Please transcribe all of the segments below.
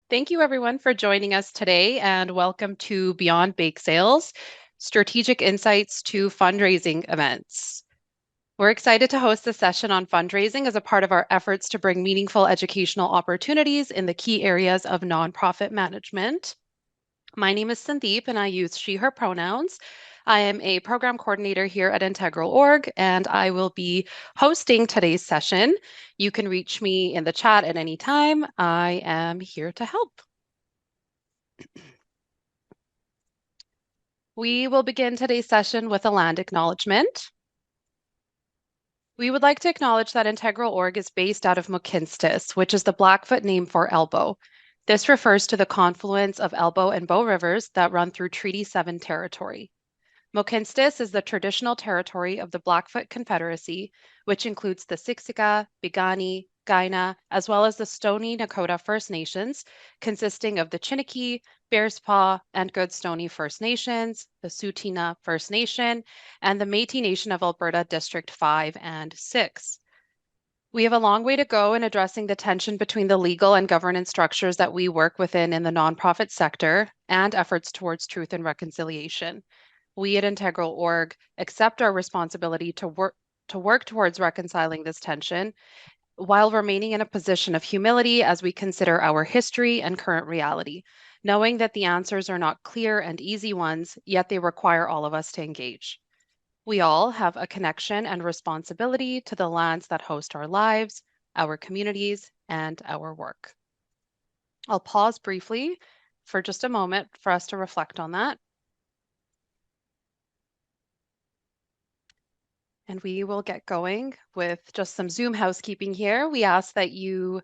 Thank you everyone for joining us today and welcome to Beyond Bake Sales, Strategic Insights to Fundraising Events. We're excited to host this session on fundraising as a part of our efforts to bring meaningful educational opportunities in the key areas of nonprofit management. My name is Sandeep and I use she, her pronouns. I am a program coordinator here at IntegralOrg and I will be hosting today's session. You can reach me in the chat at any time. I am here to help. We will begin today's session with a land acknowledgement. We would like to acknowledge that IntegralOrg is based out of Mohkinstsis, which is the Blackfoot name for elbow. This refers to the confluence of Elbow and Bow rivers that run through Treaty 7 territory. Mohkinstsis is the traditional territory of the Blackfoot Confederacy, which includes the Siksika, Piikani, Kainai, as well as the Stoney Nakoda First Nations, consisting of the Chiniki, Bearspaw, and Goodstoney First Nations, the Tsuut'ina First Nation, and the Métis Nation of Alberta District 5 and 6. We have a long way to go in addressing the tension between the legal and governance structures that we work within in the nonprofit sector and efforts towards truth and reconciliation. We at IntegralOrg accept our responsibility to work towards reconciling this tension while remaining in a position of humility as we consider our history and current reality, knowing that the answers are not clear and easy ones, yet they require all of us to engage. We all have a connection and responsibility to the lands that host our lives, our communities, and our work. I'll pause briefly for just a moment for us to reflect on that. And we will get going with just some Zoom housekeeping here. We ask that you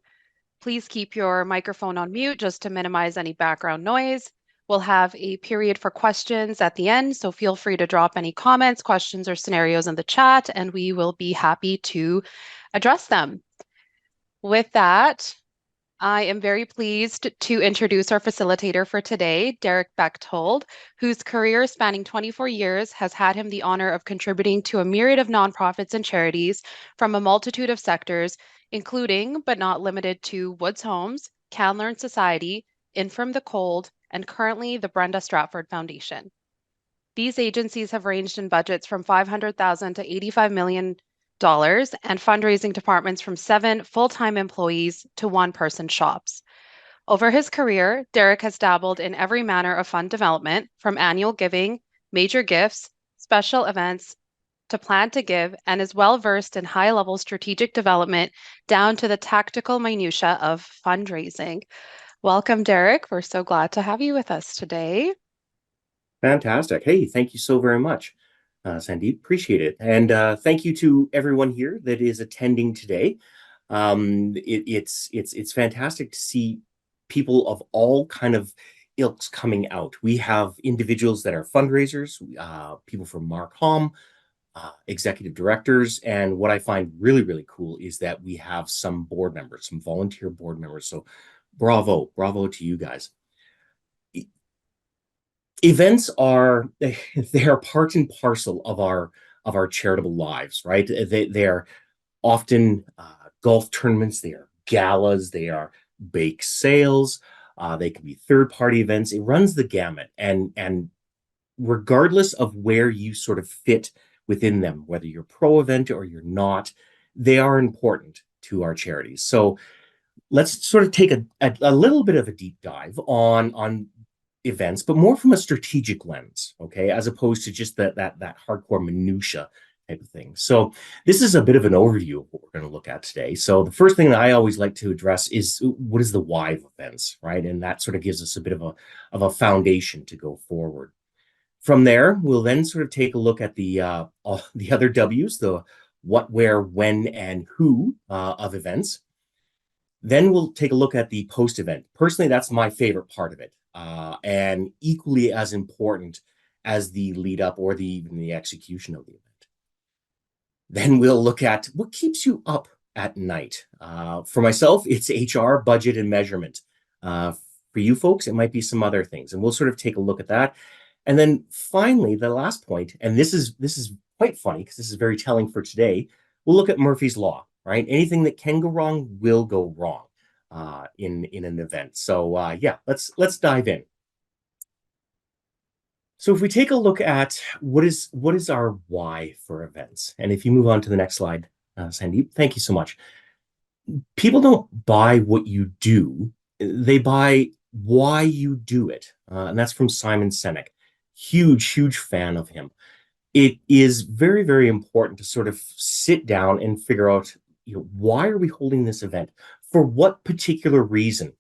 please keep your microphone on mute just to minimize any background noise. We'll have a period for questions at the end, so feel free to drop any comments, questions, or scenarios in the chat, and we will be happy to address them. With that, I am very pleased to introduce our facilitator for today, Derek Bechthold, whose career spanning 24 years has had him the honor of contributing to a myriad of nonprofits and charities from a multitude of sectors, including but not limited to Woods Homes, Can Learn Society, Infirm the Cold, and currently the Brenda Stratford Foundation. These agencies have ranged in budgets from $500,000 to $85 million and fundraising departments from 7 full-time employees to one-person shops. Over his career, Derek has dabbled in every manner of fund development, from annual giving, major gifts, special events, to plan to give, and is well versed in high-level strategic development down to the tactical minutiae of fundraising. Welcome, Derek. We're so glad to have you with us today. Fantastic. Hey, thank you so very much, Sandeep. Appreciate it. And thank you to everyone here that is attending today. It's fantastic to see people of all kind of ilks coming out. We have individuals that are fundraisers, people from Mark Hom, executive directors. And what I find really, really cool is that we have some board members, some volunteer board members. So bravo to you guys. Events are they are part and parcel of our charitable lives, right? They are often golf tournaments, they are galas, they are bake sales, they can be third-party events. It runs the gamut, and regardless of where you sort of fit within them, whether you're pro event or you're not, they are important to our charities. So let's sort of take a little bit of a deep dive on events, but more from a strategic lens, okay, as opposed to just that hardcore minutia type of thing. So this is a bit of an overview of what we're going to look at today. So the first thing that I always like to address is what is the why of events, right? And that sort of gives us a bit of a foundation to go forward. From there, we'll then sort of take a look at the other W's, the what, where, when, and who of events. Then we'll take a look at the post-event. Personally, that's my favorite part of it, and equally as important as the lead up or even the execution of the event. Then we'll look at what keeps you up at night. For myself, it's HR, budget, and measurement. For you folks, it might be some other things, and we'll sort of take a look at that. And then finally, the last point, and this is quite funny because this is very telling for today, we'll look at Murphy's Law. Right? Anything that can go wrong will go wrong. in an event. So yeah, let's dive in. So if we take a look at what is our why for events, and if you move on to the next slide, Sandeep, thank you so much. People don't buy what you do; they buy why you do it, and that's from Simon Sinek. Huge fan of him. It is very important to sort of sit down and figure out, why are we holding this event? For what particular reason?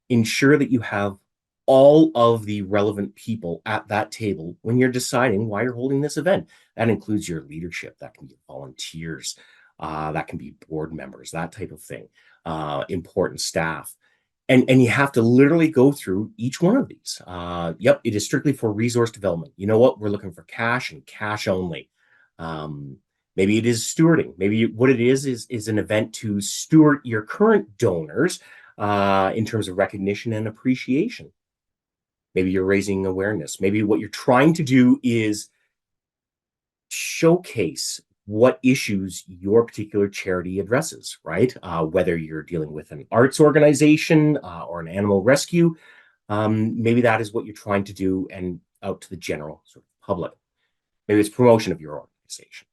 Ensure that you have all of the relevant people at that table when you're deciding why you're holding this event. That includes your leadership, that can be volunteers, that can be board members, that type of thing, important staff. And you have to literally go through each one of these. Yep, it is strictly for resource development. You know what? We're looking for cash and cash only. Maybe it is stewarding. Maybe what it is an event to steward your current donors in terms of recognition and appreciation. Maybe you're raising awareness. Maybe what you're trying to do is showcase what issues your particular charity addresses, right? Whether you're dealing with an arts organization or an animal rescue, maybe that is what you're trying to do and out to the general sort of public. Maybe it's promotion of your organization.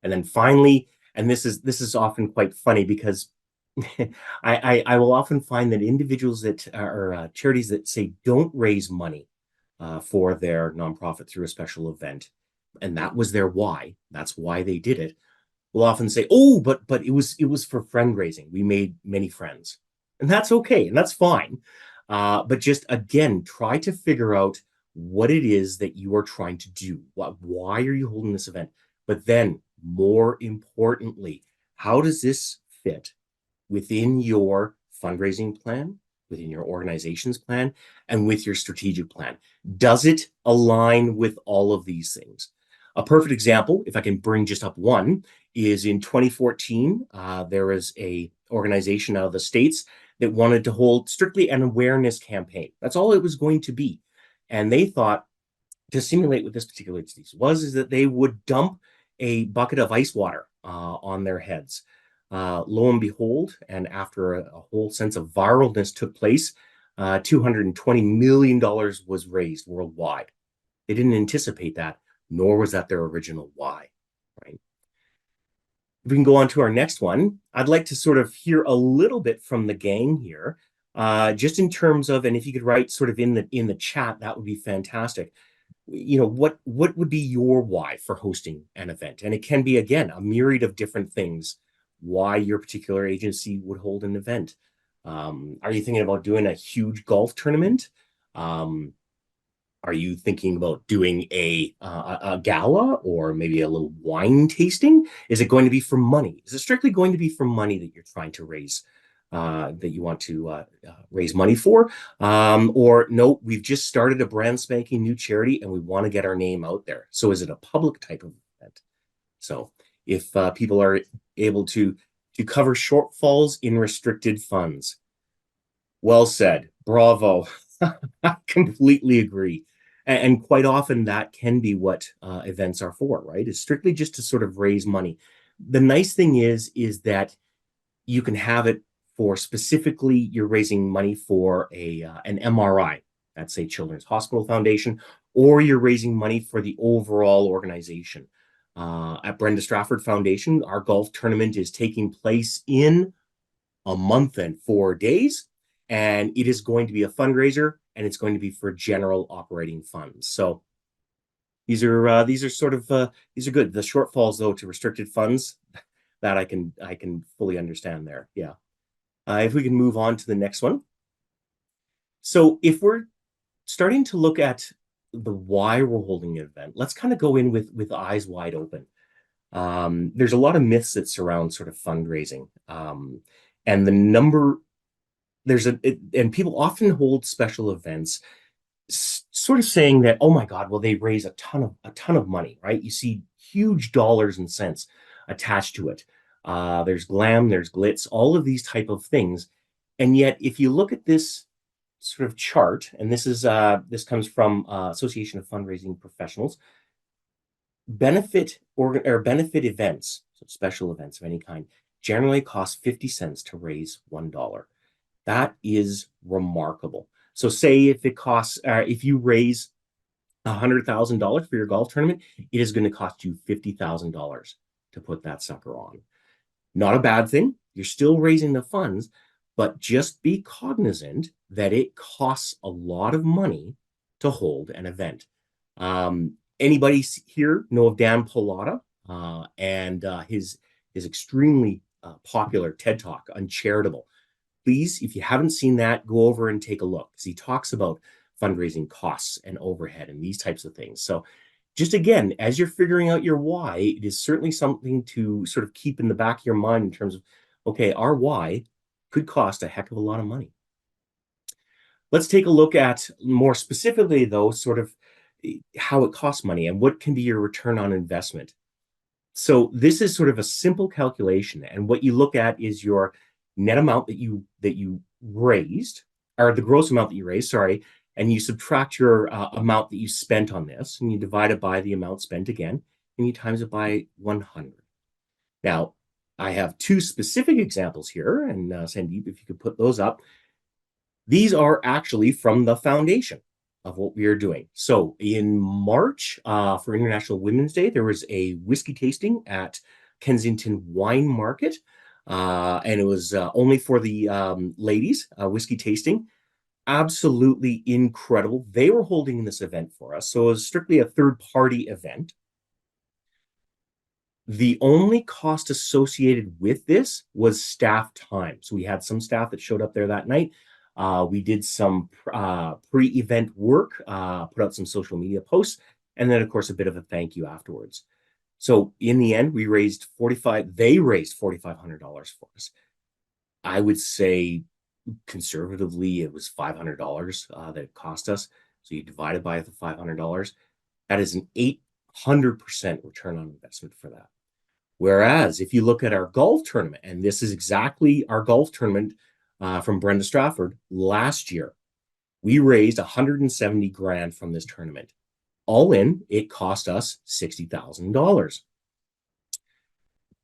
And then finally, and this is often quite funny because I will often find that individuals that are charities that say don't raise money for their nonprofit through a special event, and that was their why. That's why they did it. Will often say, "Oh, but it was for friend raising. We made many friends," and that's okay and that's fine. But just again, try to figure out what it is that you are trying to do. Why are you holding this event? But then, more importantly, how does this fit within your fundraising plan, within your organization's plan, and with your strategic plan? Does it align with all of these things? A perfect example, if I can bring just up one, is in 2014, there was a organization out of the States that wanted to hold strictly an awareness campaign. That's all it was going to be. And they thought to simulate what this particular disease was, is that they would dump a bucket of ice water on their heads. Lo and behold, and after a whole sense of viralness took place, $220 million was raised worldwide. They didn't anticipate that, nor was that their original why, right? If we can go on to our next one, I'd like to sort of hear a little bit from the gang here, just in terms of, and if you could write sort of in the chat, that would be fantastic. What would be your why for hosting an event? And it can be, again, a myriad of different things why your particular agency would hold an event. Are you thinking about doing a huge golf tournament? Are you thinking about doing a gala or maybe a little wine tasting? Is it going to be for money? Is it strictly going to be for money that you're trying to raise, that you want to raise money for? Or no, we've just started a brand spanking new charity and we want to get our name out there. So is it a public type of event? So if people are able to cover shortfalls in restricted funds, well said. Bravo. I completely agree. And quite often that can be what events are for, right? It's strictly just to sort of raise money. The nice thing is that you can have it for specifically you're raising money for an MRI, that's a Children's Hospital Foundation, or you're raising money for the overall organization. At Brenda Strafford Foundation, our golf tournament is taking place in a month and 4 days, and it is going to be a fundraiser, and it's going to be for general operating funds. So these are sort of these are good. The shortfalls though to restricted funds, that I can fully understand there. Yeah. If we can move on to the next one. So if we're starting to look at the why we're holding an event, let's kind of go in with eyes wide open. There's a lot of myths that surround sort of fundraising, and the number and people often hold special events sort of saying that, oh my God, well, they raise a ton of money, right? You see huge dollars and cents attached to it. There's glam, there's glitz, all of these type of things. And yet, if you look at this sort of chart, and this comes from Association of Fundraising Professionals, benefit events, so special events of any kind, generally cost 50 cents to raise $1. That is remarkable. So say if it costs, if you raise $100,000 for your golf tournament, it is going to cost you $50,000 to put that sucker on. Not a bad thing. You're still raising the funds, but just be cognizant that it costs a lot of money to hold an event. Anybody here know of Dan Pallotta and his extremely popular TED Talk, Uncharitable? Please, if you haven't seen that, go over and take a look, because he talks about fundraising costs and overhead and these types of things. So just again, as you're figuring out your why, it is certainly something to sort of keep in the back of your mind in terms of, okay, our why could cost a heck of a lot of money. Let's take a look at more specifically, though, sort of how it costs money and what can be your return on investment. So this is sort of a simple calculation, and what you look at is your net amount that you raised, or the gross amount that you raised, sorry, and you subtract your amount that you spent on this, and you divide it by the amount spent again, and you times it by 100. Now, I have two specific examples here, and Sandeep, if you could put those up. These are actually from the foundation of what we are doing. So in March, for International Women's Day, there was a whiskey tasting at Kensington Wine Market, and it was only for the ladies, whiskey tasting. Absolutely incredible. They were holding this event for us, so it was strictly a third-party event. The only cost associated with this was staff time. So we had some staff that showed up there that night. We did some pre-event work, put out some social media posts, and then, of course, a bit of a thank you afterwards. So in the end, they raised $4,500 for us. I would say conservatively, it was $500 that it cost us. So you divide it by the $500, that is an 800% return on investment for that. Whereas if you look at our golf tournament, and this is exactly our golf tournament from Brenda Strafford last year, we raised 170 grand from this tournament. All in, it cost us $60,000.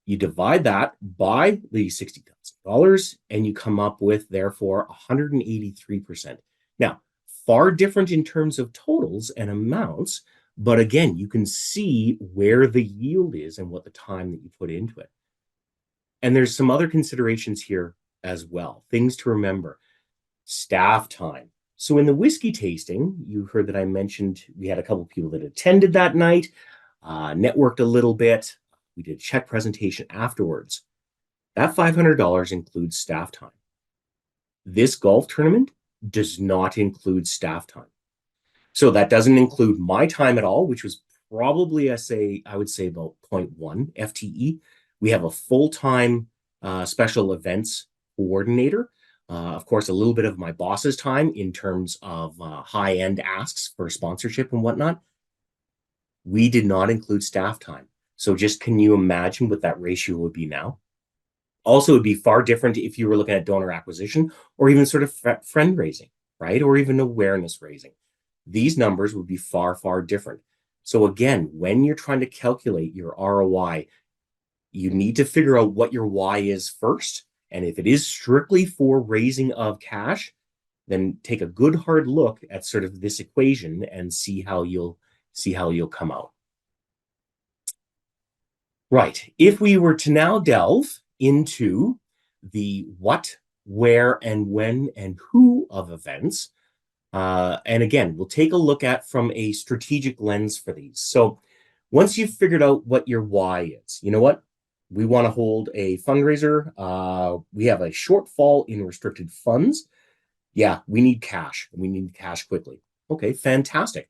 You divide that by the $60,000 and you come up with, therefore, 183%. Now, far different in terms of totals and amounts, but again, you can see where the yield is and what the time that you put into it. And there's some other considerations here as well, things to remember. Staff time. So in the whiskey tasting, you heard that I mentioned we had a couple of people that attended that night, networked a little bit. We did a check presentation afterwards. That $500 includes staff time. This golf tournament does not include staff time. So that doesn't include my time at all, which was probably, I would say about 0.1 FTE. We have a full-time special events coordinator. Of course, a little bit of my boss's time in terms of high-end asks for sponsorship and whatnot. We did not include staff time. So just can you imagine what that ratio would be now? Also, it would be far different if you were looking at donor acquisition or even sort of friend raising, right? Or even awareness raising. These numbers would be far, far different. So again, when you're trying to calculate your ROI, you need to figure out what your why is first. And if it is strictly for raising of cash, then take a good hard look at sort of this equation and see how you'll come out. Right. If we were to now delve into the what, where, and when, and who of events, and again, we'll take a look at from a strategic lens for these. So once you've figured out what your why is, you know what? We want to hold a fundraiser. We have a shortfall in restricted funds. Yeah, we need cash. We need cash quickly. Okay, fantastic.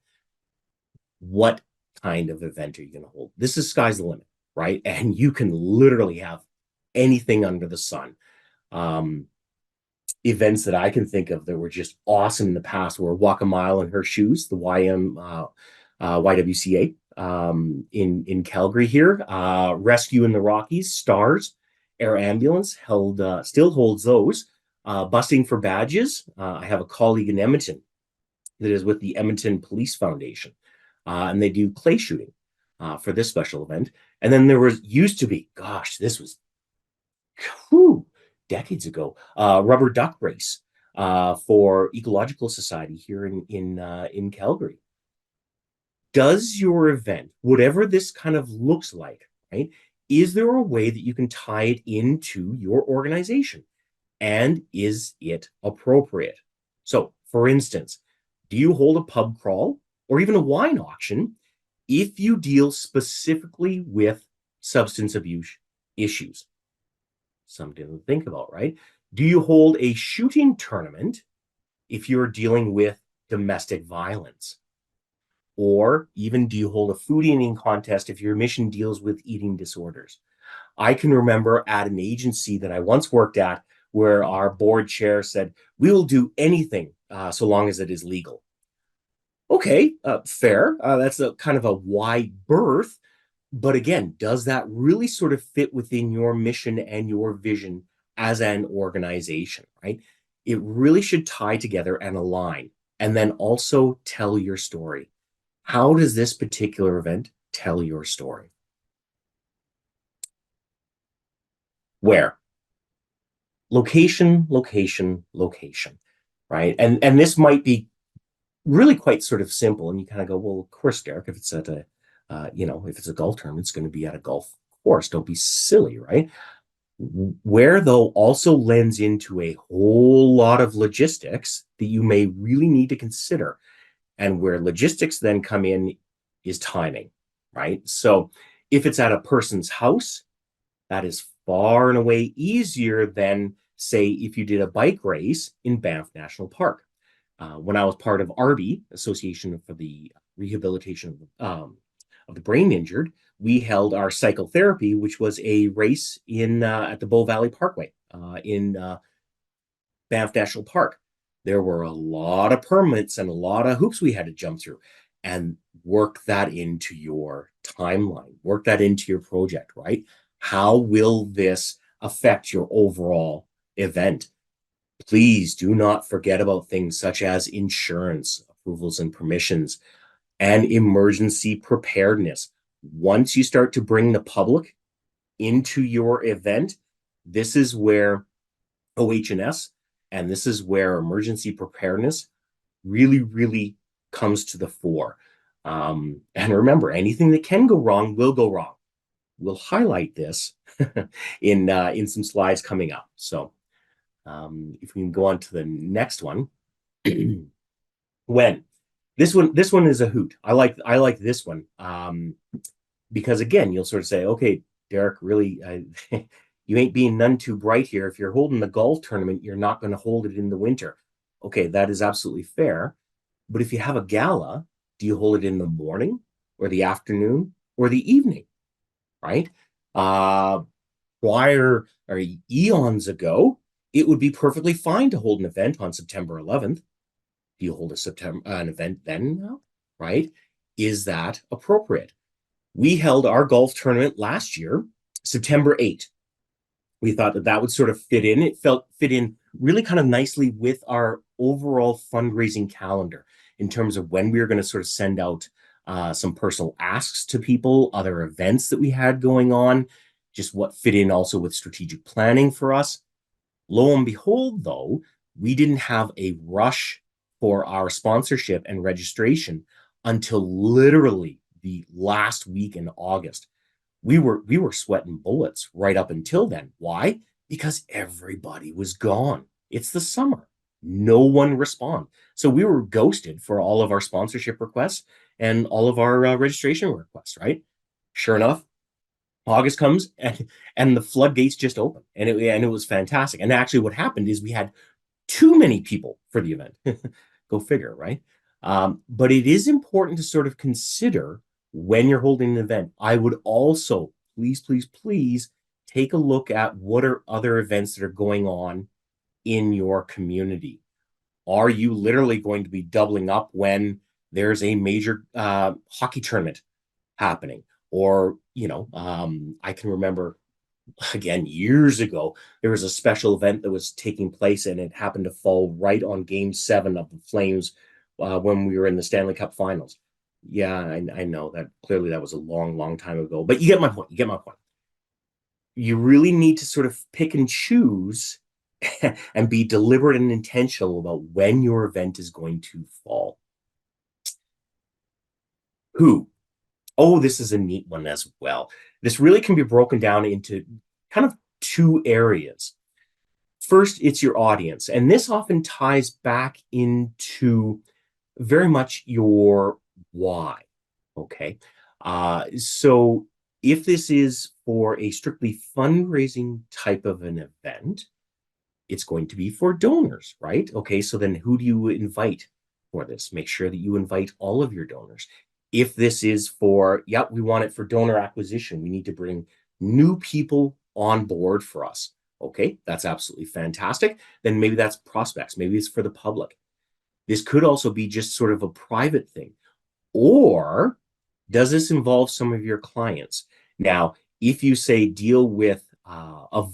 What kind of event are you going to hold? This is sky's the limit, right? And you can literally have anything under the sun. Events that I can think of that were just awesome in the past were Walk a Mile in Her Shoes, the YWCA in Calgary here, Rescue in the Rockies, Stars, Air Ambulance still holds those. Busting for Badges. I have a colleague in Edmonton that is with the Edmonton Police Foundation, and they do clay shooting for this special event. And then there used to be, gosh, this was, whew, decades ago, rubber duck race for Ecological Society here in Calgary. Does your event, whatever this kind of looks like, right? Is there a way that you can tie it into your organization? And is it appropriate? So, for instance, do you hold a pub crawl or even a wine auction if you deal specifically with substance abuse issues? Something to think about, right? Do you hold a shooting tournament if you're dealing with domestic violence? Or even do you hold a food eating contest if your mission deals with eating disorders? I can remember at an agency that I once worked at where our board chair said, "We will do anything so long as it is legal." Okay, fair. That's a kind of a wide berth. But again, does that really sort of fit within your mission and your vision as an organization, right? It really should tie together and align, and then also tell your story. How does this particular event tell your story? Where? Location, location, location, right? And this might be really quite sort of simple, and you kind of go, well, of course, Derek, if it's at a, if it's a golf tournament, it's going to be at a golf course. Don't be silly, right? Where though also lends into a whole lot of logistics that you may really need to consider, and where logistics then come in is timing, right? So if it's at a person's house, that is far and away easier than, say, if you did a bike race in Banff National Park. When I was part of ARBI, Association for the Rehabilitation of the Brain Injured, we held our psychotherapy, which was a race in at the Bow Valley Parkway in Banff National Park. There were a lot of permits and a lot of hoops we had to jump through, and work that into your timeline, work that into your project, right? How will this affect your overall event? Please do not forget about things such as insurance, approvals and permissions, and emergency preparedness. Once you start to bring the public into your event, this is where OH&S and this is where emergency preparedness really, really comes to the fore. And remember, anything that can go wrong will go wrong. We'll highlight this in some slides coming up. So if we can go on to the next one. When this one is a hoot. I like this one because again, you'll sort of say, okay, Derek, really, you ain't being none too bright here. If you're holding the golf tournament, you're not going to hold it in the winter. Okay, that is absolutely fair. But if you have a gala, do you hold it in the morning or the afternoon or the evening, right? Prior or eons ago, it would be perfectly fine to hold an event on September 11th. Do you hold an event then now, right? Is that appropriate? We held our golf tournament last year, September 8th. We thought that that would sort of fit in. It fit in really kind of nicely with our overall fundraising calendar in terms of when we were going to sort of send out some personal asks to people, other events that we had going on, just what fit in also with strategic planning for us. Lo and behold, though, we didn't have a rush for our sponsorship and registration until literally the last week in August. We were sweating bullets right up until then. Why? Because everybody was gone. It's the summer. No one responded. So we were ghosted for all of our sponsorship requests and all of our registration requests, right? Sure enough, August comes and the floodgates just open, and it was fantastic. And actually what happened is we had too many people for the event. Go figure, right? But it is important to sort of consider when you're holding an event. I would also, please, please, please take a look at what are other events that are going on in your community. Are you literally going to be doubling up when there's a major hockey tournament happening? Or, I can remember again, years ago, there was a special event that was taking place, and it happened to fall right on Game 7 of the Flames when we were in the Stanley Cup Finals. Yeah, I know that clearly that was a long, long time ago, but you get my point. You get my point. You really need to sort of pick and choose and be deliberate and intentional about when your event is going to fall. Who? Oh, this is a neat one as well. This really can be broken down into kind of two areas. First, it's your audience, and this often ties back into very much your why. Okay. So if this is for a strictly fundraising type of an event, it's going to be for donors, right? Okay, so then who do you invite for this? Make sure that you invite all of your donors. If this is for, yeah, we want it for donor acquisition, we need to bring new people on board for us. Okay, that's absolutely fantastic. Then maybe that's prospects, maybe it's for the public. This could also be just sort of a private thing. Or does this involve some of your clients? Now, if you say deal with the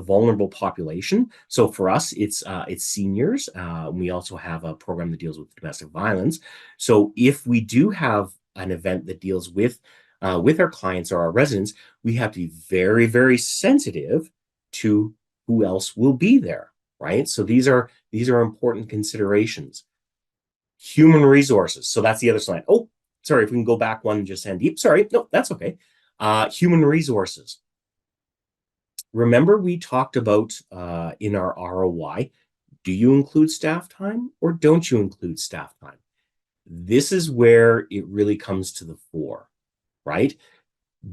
vulnerable population. So for us, it's seniors. We also have a program that deals with domestic violence. So if we do have an event that deals with our clients or our residents, we have to be very, very sensitive to who else will be there, right? So these are important considerations. Human resources. So that's the other slide. Oh, sorry, if we can go back one, just Sandeep. Sorry, no, that's okay. Human resources. Remember, we talked about in our ROI, do you include staff time or don't you include staff time? This is where it really comes to the fore, right?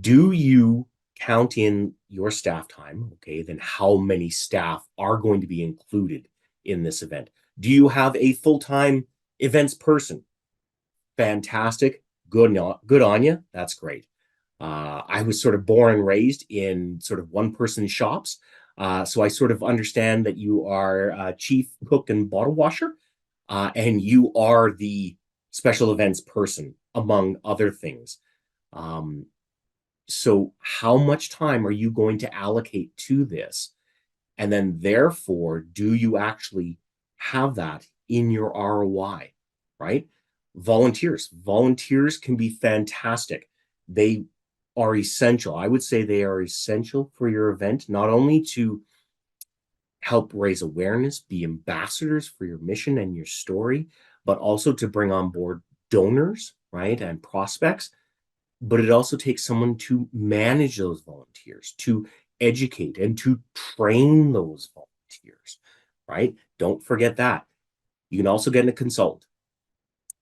Do you count in your staff time? Okay, then how many staff are going to be included in this event? Do you have a full-time events person? Fantastic. Good on you. That's great. I was sort of born and raised in sort of one-person shops. So I sort of understand that you are chief cook and bottle washer, and you are the special events person, among other things. So how much time are you going to allocate to this? And then therefore, do you actually have that in your ROI, right? Volunteers can be fantastic. They are essential. I would say they are essential for your event, not only to help raise awareness, be ambassadors for your mission and your story, but also to bring on board donors, right, and prospects. But it also takes someone to manage those volunteers, to educate and to train those volunteers, right? Don't forget that. You can also get a consultant.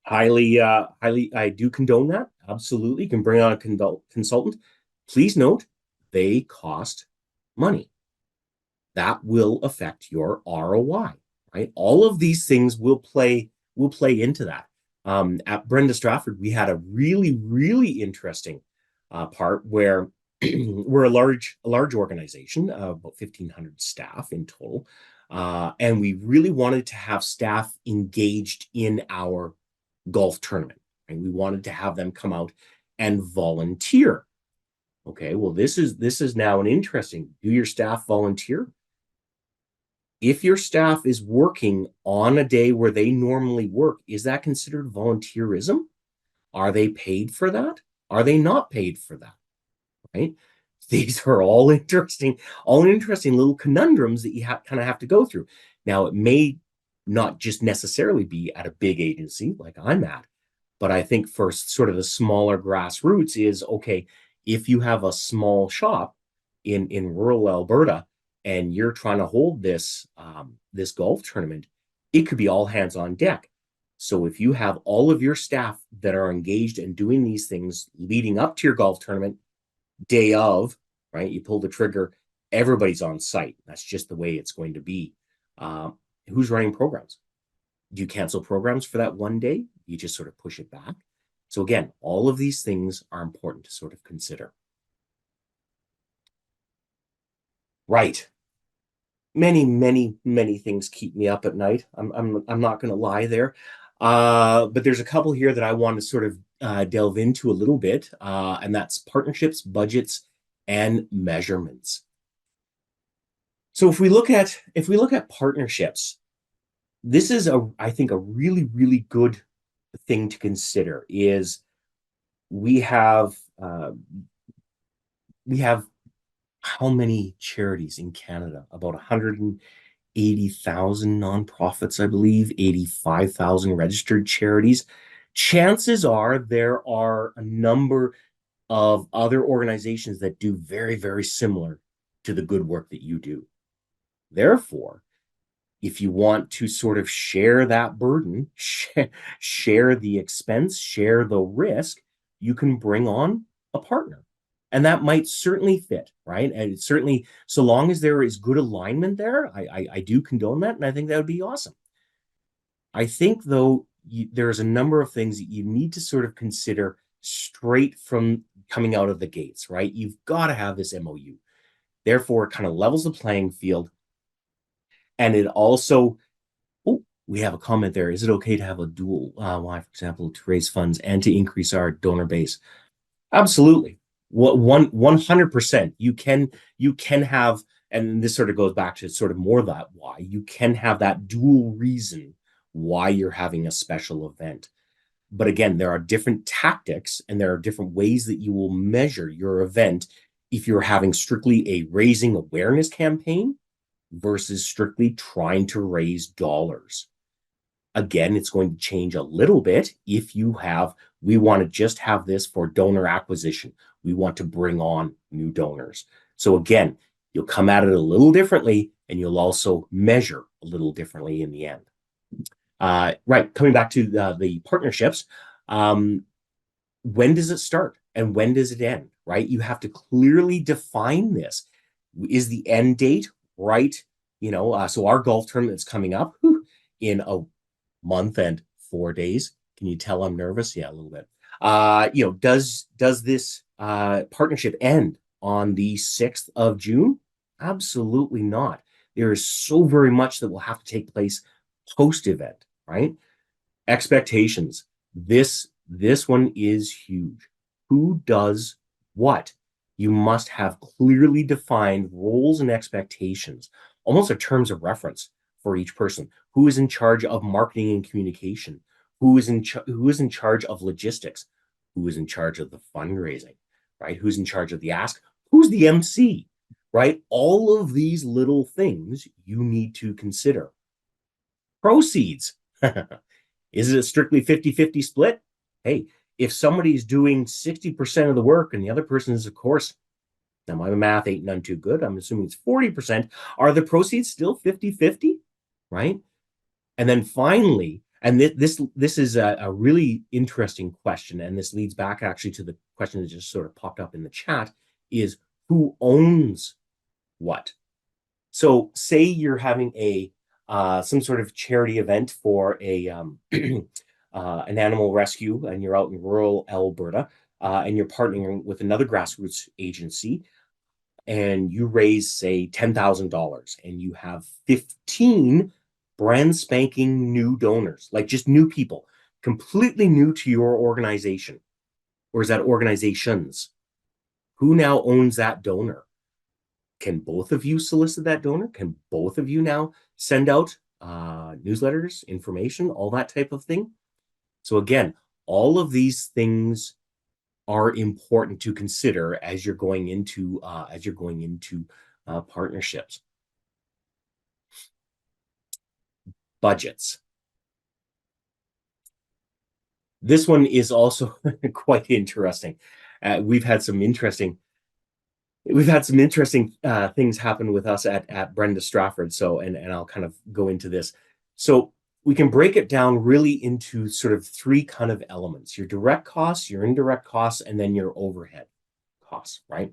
Highly, I do condone that. Absolutely. You can bring on a consultant. Please note, they cost money. That will affect your ROI, right? All of these things will play into that. At Brenda Stratford, we had a really, really interesting part where we're a large organization, about 1,500 staff in total, and we really wanted to have staff engaged in our golf tournament, and we wanted to have them come out and volunteer. Okay, well, this is now an interesting. Do your staff volunteer? If your staff is working on a day where they normally work, is that considered volunteerism? Are they paid for that? Are they not paid for that? Right? These are all interesting little conundrums that you kind of have to go through. Now, it may not just necessarily be at a big agency like I'm at, but I think for sort of the smaller grassroots is okay, if you have a small shop in rural Alberta and you're trying to hold this golf tournament, it could be all hands on deck. So if you have all of your staff that are engaged and doing these things leading up to your golf tournament, day of, right? You pull the trigger, everybody's on site. That's just the way it's going to be. Who's running programs? Do you cancel programs for that one day? You just sort of push it back. So again, all of these things are important to sort of consider. Right. Many things keep me up at night. I'm not going to lie there. But there's a couple here that I want to sort of delve into a little bit, and that's partnerships, budgets, and measurements. So if we look at partnerships, this is I think a really, really good thing to consider is we have how many charities in Canada? About 180,000 nonprofits, I believe, 85,000 registered charities. Chances are there are a number of other organizations that do very, very similar to the good work that you do. Therefore, if you want to sort of share that burden, share the expense, share the risk, you can bring on a partner. And that might certainly fit, right? And certainly, so long as there is good alignment there, I do condone that. And I think that would be awesome. I think, though, there's a number of things that you need to sort of consider straight from coming out of the gates, right? You've got to have this MOU. Therefore, it kind of levels the playing field. And it also, oh, we have a comment there. Is it okay to have a dual why, for example, to raise funds and to increase our donor base? Absolutely. 100%. You can have, and this sort of goes back to sort of more that why you can have that dual reason why you're having a special event. But again, there are different tactics and there are different ways that you will measure your event if you're having strictly a raising awareness campaign versus strictly trying to raise dollars. Again, it's going to change a little bit if you have, we want to just have this for donor acquisition. We want to bring on new donors. So again, you'll come at it a little differently and you'll also measure a little differently in the end. Right, coming back to the partnerships, when does it start and when does it end, right? You have to clearly define this. Is the end date right? So our golf tournament is coming up in a month and 4 days. Can you tell I'm nervous? Yeah, a little bit. Does this partnership end on the 6th of June? Absolutely not. There is so very much that will have to take place post-event, right? Expectations. This one is huge. Who does what? You must have clearly defined roles and expectations, almost a terms of reference for each person. Who is in charge of marketing and communication? Who is in charge of logistics? Who is in charge of the fundraising, right? Who's in charge of the ask? Who's the MC, right? All of these little things you need to consider. Proceeds. Is it a strictly 50-50 split? Hey, if somebody's doing 60% of the work and the other person is, of course, now my math ain't none too good, I'm assuming it's 40%, are the proceeds still 50-50, right? And then finally, and this is a really interesting question, and this leads back actually to the question that just sort of popped up in the chat, is who owns what? So say you're having some sort of charity event for an animal rescue, and you're out in rural Alberta, and you're partnering with another grassroots agency, and you raise, say, $10,000, and you have 15 brand spanking new donors, like just new people, completely new to your organization, or is that organizations? Who now owns that donor? Can both of you solicit that donor? Can both of you now send out newsletters, information, all that type of thing? So again, all of these things are important to consider as you're going into partnerships. Budgets. This one is also quite interesting. We've had some interesting things happen with us at Brenda Strafford. So, and I'll kind of go into this. So we can break it down really into sort of three kind of elements: your direct costs, your indirect costs, and then your overhead costs, right?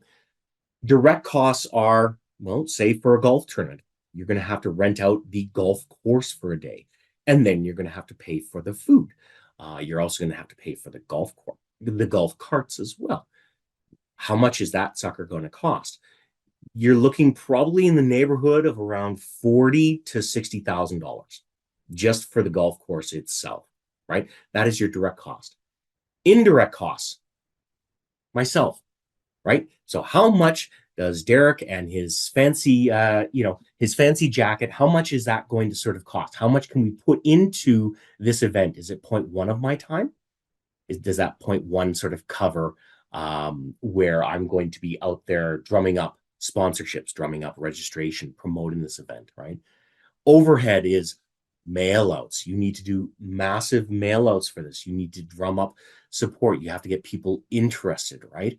Direct costs are, well, say for a golf tournament, you're going to have to rent out the golf course for a day, and then you're going to have to pay for the food. You're also going to have to pay for the golf carts as well. How much is that sucker going to cost? You're looking probably in the neighborhood of around $40,000 to $60,000 just for the golf course itself, right? That is your direct cost. Indirect costs, myself, right? So how much does Derek and his fancy, his fancy jacket, how much is that going to sort of cost? How much can we put into this event? Is it 0.1 of my time? Does that 0.1 sort of cover where I'm going to be out there drumming up sponsorships, drumming up registration, promoting this event, right? Overhead is mail outs. You need to do massive mail outs for this. You need to drum up support. You have to get people interested, right?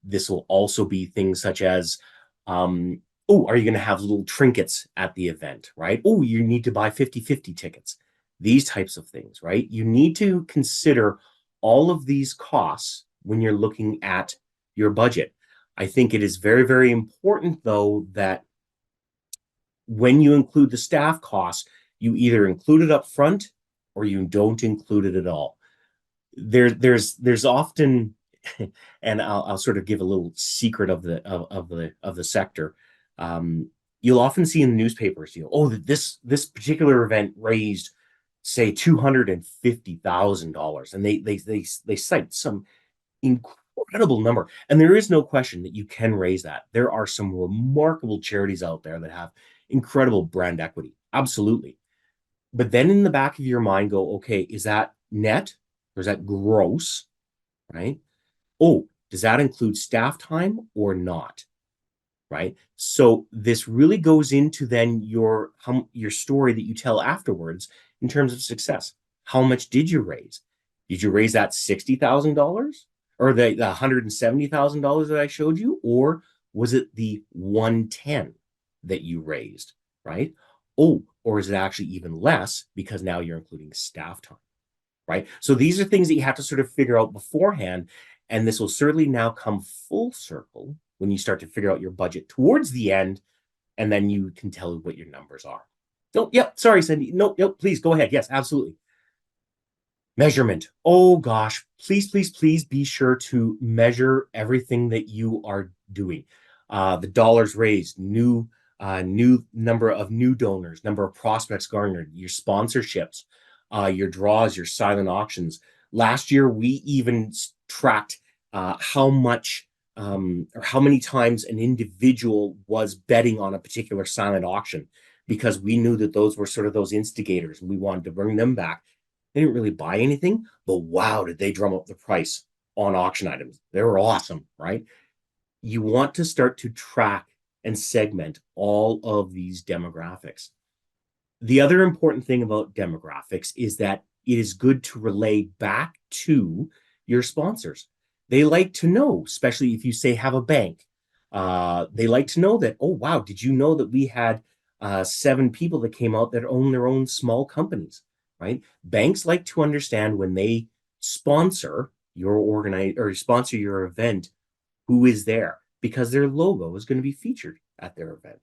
This will also be things such as, oh, are you going to have little trinkets at the event, right? Oh, you need to buy 50-50 tickets. These types of things, right? You need to consider all of these costs when you're looking at your budget. I think it is very, very important, though, that when you include the staff costs, you either include it up front or you don't include it at all. There's often, and I'll sort of give a little secret of the sector. You'll often see in the newspapers, oh, that this particular event raised, say, $250,000, and they cite some incredible number. And there is no question that you can raise that. There are some remarkable charities out there that have incredible brand equity. Absolutely. But then in the back of your mind, go, okay, is that net or is that gross? Right? Oh, does that include staff time or not? Right? So this really goes into then your story that you tell afterwards in terms of success. How much did you raise? Did you raise that $60,000 or the $170,000 that I showed you, or was it the 110 that you raised? Right? Oh, or is it actually even less because now you're including staff time? Right? So these are things that you have to sort of figure out beforehand. And this will certainly now come full circle when you start to figure out your budget towards the end, and then you can tell what your numbers are. Oh, yep. Sorry, Cindy. No, please go ahead. Yes, absolutely. Measurement. Oh gosh, please be sure to measure everything that you are doing. The dollars raised, new number of new donors, number of prospects garnered, your sponsorships, your draws, your silent auctions. Last year, we even tracked how much or how many times an individual was betting on a particular silent auction, because we knew that those were sort of those instigators and we wanted to bring them back. They didn't really buy anything, but wow, did they drum up the price on auction items. They were awesome, right? You want to start to track and segment all of these demographics. The other important thing about demographics is that it is good to relay back to your sponsors. They like to know, especially if you say have a bank, they like to know that, oh, wow, did you know that we had 7 people that came out that own their own small companies, right? Banks like to understand when they sponsor your sponsor your event, who is there, because their logo is going to be featured at their event.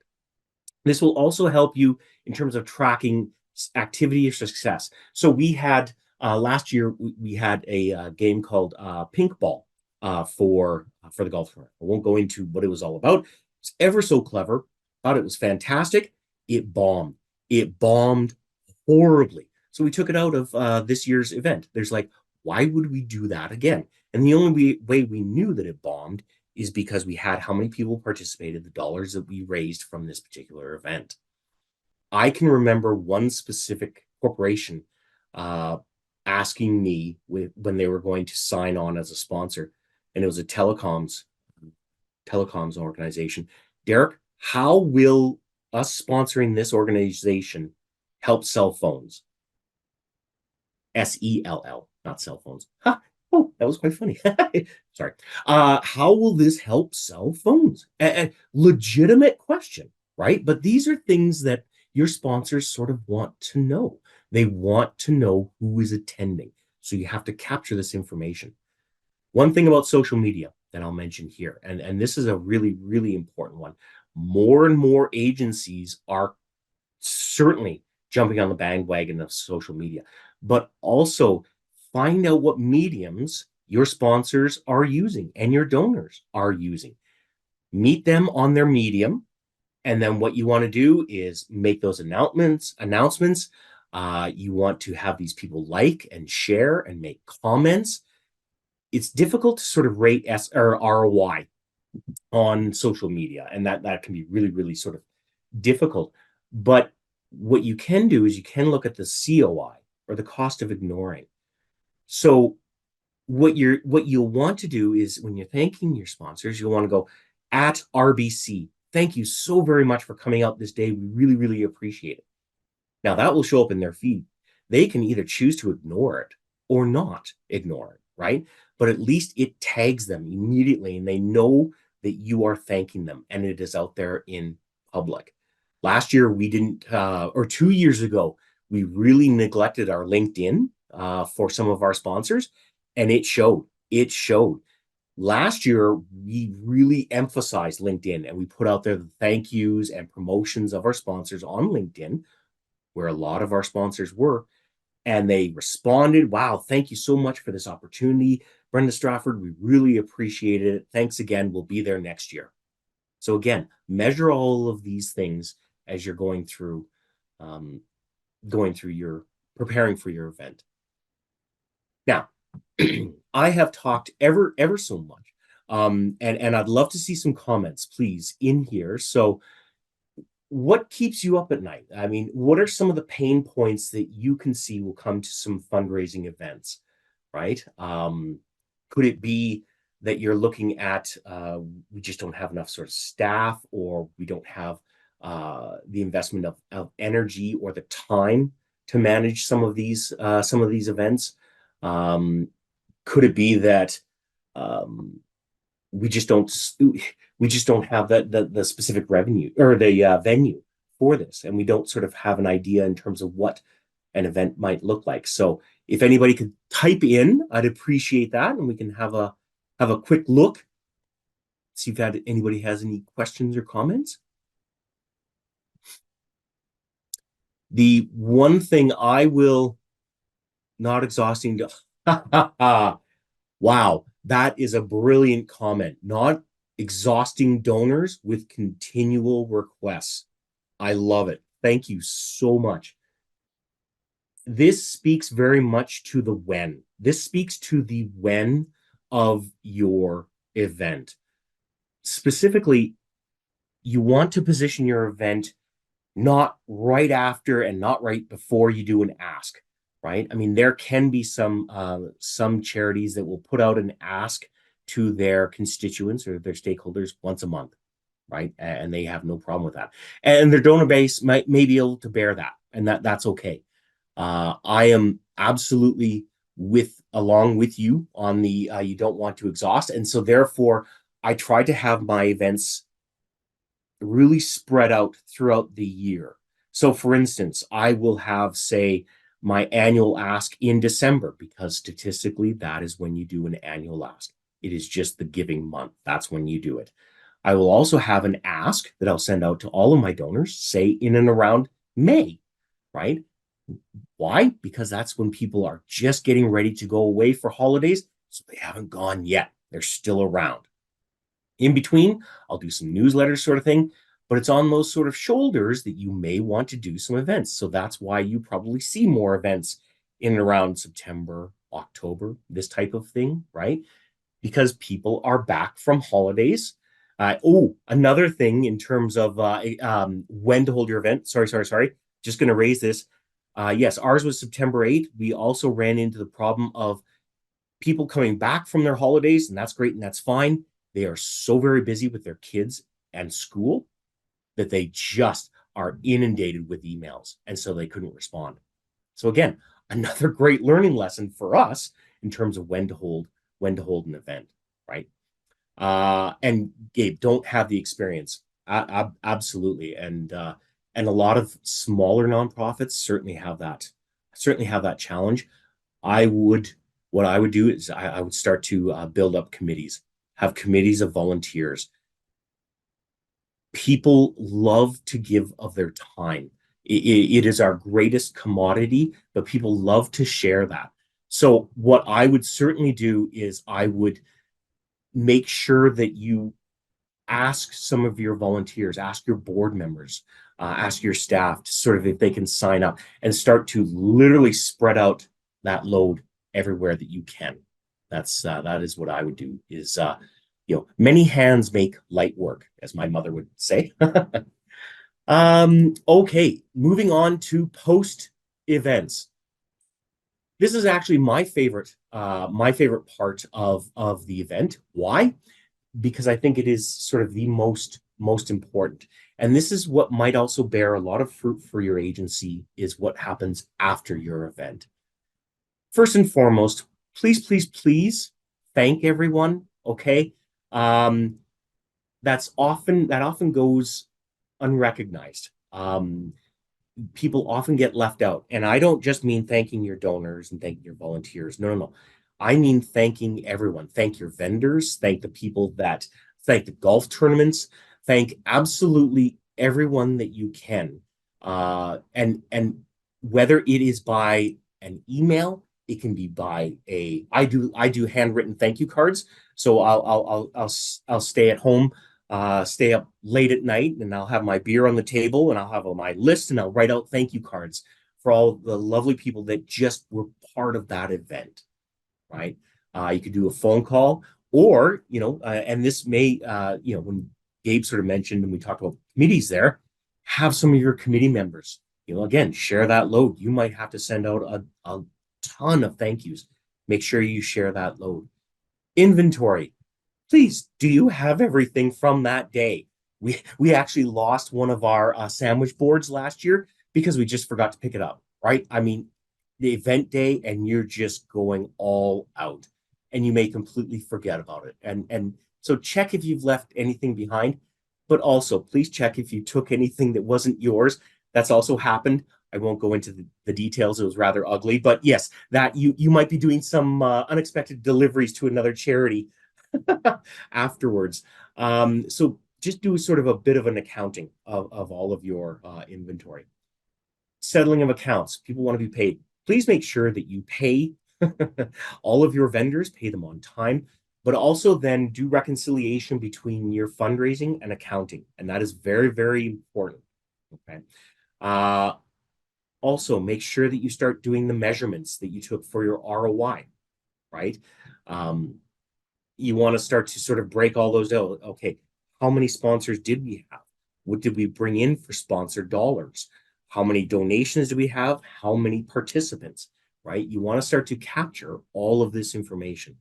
This will also help you in terms of tracking activity or success. So we had last year we had a game called Pink Ball for the golf tournament. I won't go into what it was all about. It's ever so clever. Thought it was fantastic. It bombed. It bombed horribly. So we took it out of this year's event. There's like, why would we do that again? And the only way we knew that it bombed is because we had how many people participated, the dollars that we raised from this particular event. I can remember one specific corporation asking me when they were going to sign on as a sponsor, and it was a telecoms organization. Derek, how will us sponsoring this organization help sell phones? SELL, not cell phones. Huh. Oh, that was quite funny. Sorry. How will this help sell phones? A legitimate question, right? But these are things that your sponsors sort of want to know. They want to know who is attending. So you have to capture this information. One thing about social media that I'll mention here, and this is a really, really important one. More and more agencies are certainly jumping on the bandwagon of social media, but also find out what mediums your sponsors are using and your donors are using. Meet them on their medium. And then what you want to do is make those announcements. You want to have these people like and share and make comments. It's difficult to sort of rate or ROI on social media, and that can be really, really sort of difficult. But what you can do is you can look at the COI, or the cost of ignoring. So what you'll want to do is when you're thanking your sponsors, you'll want to go, at RBC. Thank you so very much for coming out this day. We really, really appreciate it. Now that will show up in their feed. They can either choose to ignore it or not ignore it, right? But at least it tags them immediately and they know that you are thanking them and it is out there in public. Last year, we didn't, or 2 years ago, we really neglected our LinkedIn for some of our sponsors, and it showed. It showed. Last year, we really emphasized LinkedIn and we put out there the thank yous and promotions of our sponsors on LinkedIn, where a lot of our sponsors were, and they responded, wow, thank you so much for this opportunity. Brenda Strafford, we really appreciate it. Thanks again. We'll be there next year. So again, measure all of these things as you're your preparing for your event. Now, I have talked ever so much, and I'd love to see some comments, please, in here. So, what keeps you up at night? I mean, what are some of the pain points that you can see will come to some fundraising events, right? Could it be that you're looking at we just don't have enough sort of staff, or we don't have the investment of energy or the time to manage some of these events? Could it be that um, we just don't have the specific revenue or the venue for this, and we don't sort of have an idea in terms of what an event might look like? So if anybody could type in, I'd appreciate that, and we can have a quick look, see if anybody has any questions or comments. The one thing I will not exhausting to wow, that is a brilliant comment. Not exhausting donors with continual requests. I love it. Thank you so much. This speaks very much to the when. This speaks to the when of your event. Specifically, you want to position your event not right after and not right before you do an ask, right? I mean, there can be some charities that will put out an ask to their constituents or their stakeholders once a month, right? And they have no problem with that. And their donor base may be able to bear that, and that's okay. I am absolutely along with you on the you don't want to exhaust. And so therefore, I try to have my events really spread out throughout the year. So for instance, I will have, say, my annual ask in December, because statistically, that is when you do an annual ask. It is just the giving month. That's when you do it. I will also have an ask that I'll send out to all of my donors, say in and around May, right? Why? Because that's when people are just getting ready to go away for holidays. So they haven't gone yet. They're still around. In between, I'll do some newsletters sort of thing, but it's on those sort of shoulders that you may want to do some events. So that's why you probably see more events in and around September, October, this type of thing, right? Because people are back from holidays. Another thing in terms of when to hold your event. Sorry. Just going to raise this. Yes, ours was September 8th. We also ran into the problem of people coming back from their holidays, and that's great and that's fine. They are so very busy with their kids and school that they just are inundated with emails, and so they couldn't respond. So again, another great learning lesson for us in terms of when to hold an event, right? And Gabe, don't have the experience. Absolutely. And a lot of smaller nonprofits certainly have that challenge. What I would do is I would start to build up committees, have committees of volunteers. People love to give of their time. It is our greatest commodity, but people love to share that. So what I would certainly do is I would make sure that you ask some of your volunteers, ask your board members, ask your staff to sort of if they can sign up and start to literally spread out that load everywhere that you can. That is what I would do. Is many hands make light work, as my mother would say. Okay, moving on to post events. This is actually my favorite part of the event. Why? because I think it is sort of the most important. And this is what might also bear a lot of fruit for your agency, is what happens after your event. First and foremost, please thank everyone. Okay. Um, that often goes unrecognized. People often get left out. And I don't just mean thanking your donors and thanking your volunteers. No. I mean thanking everyone. Thank your vendors, thank the people that thank the golf tournaments, thank absolutely everyone that you can. And whether it is by an email, it can be by I do handwritten thank you cards. So I'll stay at home, stay up late at night, and I'll have my beer on the table, and I'll have my list, and I'll write out thank you cards for all the lovely people that just were part of that event, right? You could do a phone call, or, and this may, when Gabe sort of mentioned, and we talked about committees there, have some of your committee members, again, share that load. You might have to send out a ton of thank yous. Make sure you share that load. Inventory. Please, do you have everything from that day? We actually lost one of our sandwich boards last year because we just forgot to pick it up, right? I mean, the event day, and you're just going all out, and you may completely forget about it. And so check if you've left anything behind, but also please check if you took anything that wasn't yours. That's also happened. I won't go into the details. It was rather ugly, but yes, that you might be doing some unexpected deliveries to another charity afterwards. So just do sort of a bit of an accounting of all of your inventory. Settling of accounts. People want to be paid. Please make sure that you pay all of your vendors, pay them on time, but also then do reconciliation between your fundraising and accounting. And that is very, very important. Okay. Also, make sure that you start doing the measurements that you took for your ROI, right? You want to start to sort of break all those out. Okay, how many sponsors did we have? What did we bring in for sponsored dollars? How many donations do we have? How many participants, right? You want to start to capture all of this information.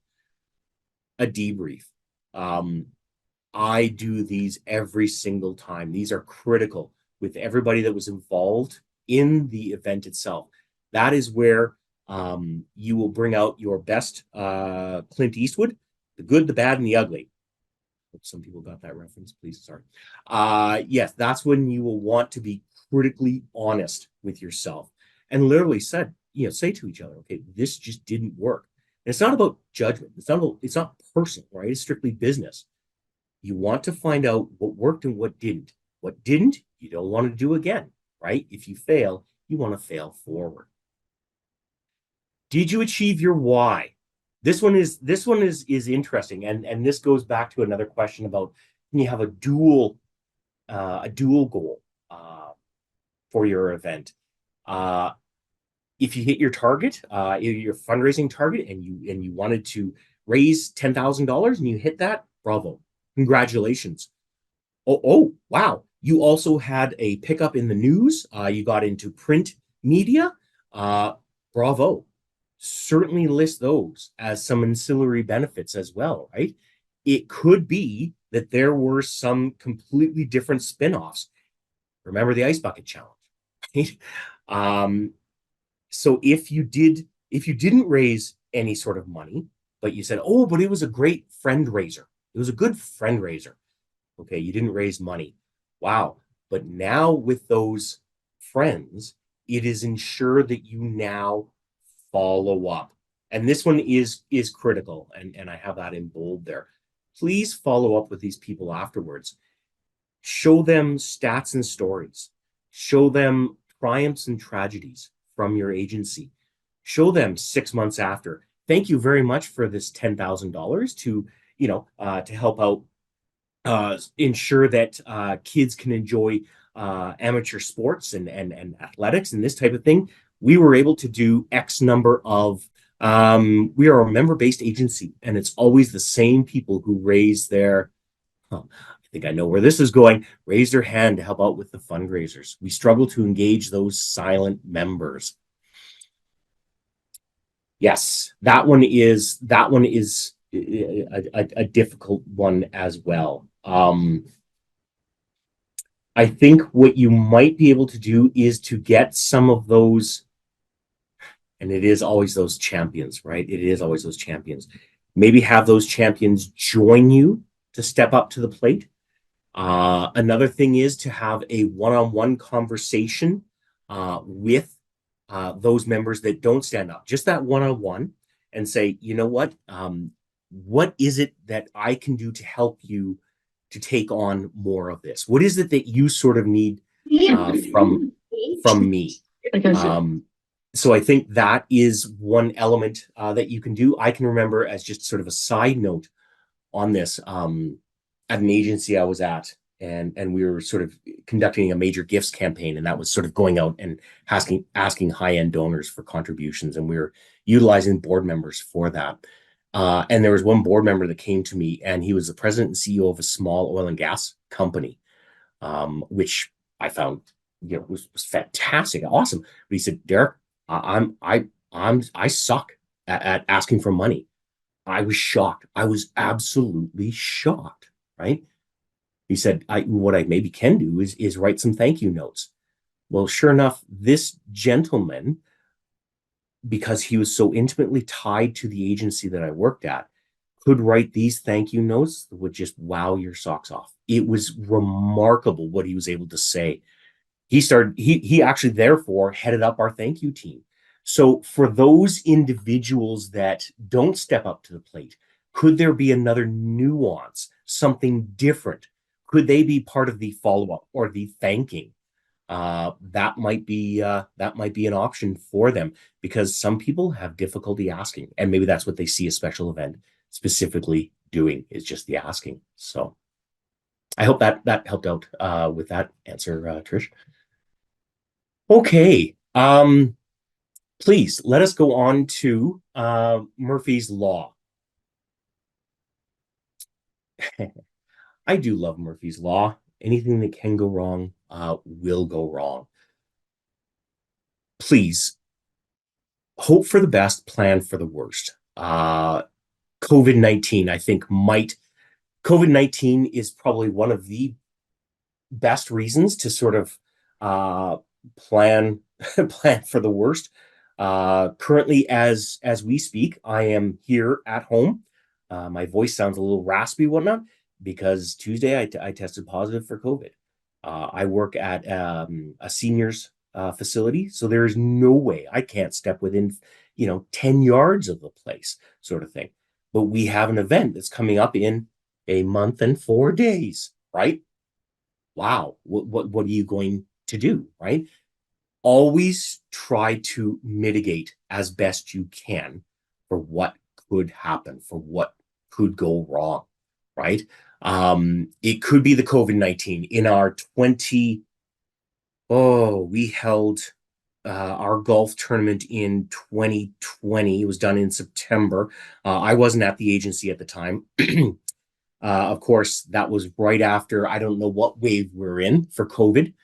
A debrief. I do these every single time. These are critical with everybody that was involved in the event itself. That is where you will bring out your best Clint Eastwood, the good, the bad, and the ugly. Hope some people got that reference. Please, sorry. Yes, that's when you will want to be critically honest with yourself and literally say to each other, okay, this just didn't work. And it's not about judgment. It's not personal, right? It's strictly business. You want to find out what worked and what didn't. What didn't, you don't want to do again, right? If you fail, you want to fail forward. Did you achieve your why? This one is interesting, and this goes back to another question about, can you have a dual goal for your event? If you hit your target, your fundraising target, and you wanted to raise $10,000 and you hit that, bravo, congratulations. Oh, wow. You also had a pickup in the news. You got into print media. Bravo. Certainly list those as some ancillary benefits as well, right? It could be that there were some completely different spin-offs. Remember the ice bucket challenge, right? So if you didn't raise any sort of money, but you said, oh, but it was a great friend raiser. It was a good friend raiser. Okay, you didn't raise money. Wow. But now with those friends, it is ensured that you now follow up. And this one is critical. And I have that in bold there. Please follow up with these people afterwards. Show them stats and stories. Show them triumphs and tragedies from your agency. Show them 6 months after. Thank you very much for this $10,000 to help out, ensure that kids can enjoy amateur sports and athletics and this type of thing. We were able to do X number of, we are a member-based agency, and it's always the same people who raise their, I think I know where this is going, raise their hand to help out with the fundraisers. We struggle to engage those silent members. Yes, that one is a difficult one as well. I think what you might be able to do is to get some of those, and it is always those champions, right? It is always those champions. Maybe have those champions join you to step up to the plate. Another thing is to have a one-on-one conversation with those members that don't stand up, just that one-on-one, and say, you know what is it that I can do to help you to take on more of this? What is it that you sort of need from me? So I think that is one element that you can do. I can remember, as just sort of a side note on this, at an agency I was at, and we were sort of conducting a major gifts campaign, and that was sort of going out and asking high-end donors for contributions, and we were utilizing board members for that. And there was one board member that came to me, and he was the president and CEO of a small oil and gas company, which I found, was fantastic, awesome. But he said, Derek, I suck at asking for money. I was shocked. I was absolutely shocked, right? He said, what I maybe can do is write some thank you notes. Well, sure enough, this gentleman, because he was so intimately tied to the agency that I worked at, could write these thank you notes that would just wow your socks off. It was remarkable what he was able to say. He actually therefore headed up our thank you team. So for those individuals that don't step up to the plate, could there be another nuance, something different? Could they be part of the follow-up or the thanking? That might be an option for them, because some people have difficulty asking, and maybe that's what they see a special event specifically doing, is just the asking. So I hope that helped out with that answer, Trish. Okay. Please let us go on to Murphy's Law. I do love Murphy's Law. Anything that can go wrong will go wrong. Please hope for the best, plan for the worst. COVID-19, I think, COVID-19 is probably one of the best reasons to sort of plan plan for the worst. Currently, as we speak, I am here at home. My voice sounds a little raspy, whatnot, because Tuesday I tested positive for COVID. I work at a seniors facility, so there is no way I can't step within 10 yards of the place, sort of thing. But we have an event that's coming up in a month and 4 days, right? Wow, what are you going to do, right? Always try to mitigate as best you can for what could happen, for what could go wrong, right? It could be the COVID-19. In our we held our golf tournament in 2020. It was done in September. I wasn't at the agency at the time. Of course, that was right after, I don't know what wave we're in for COVID,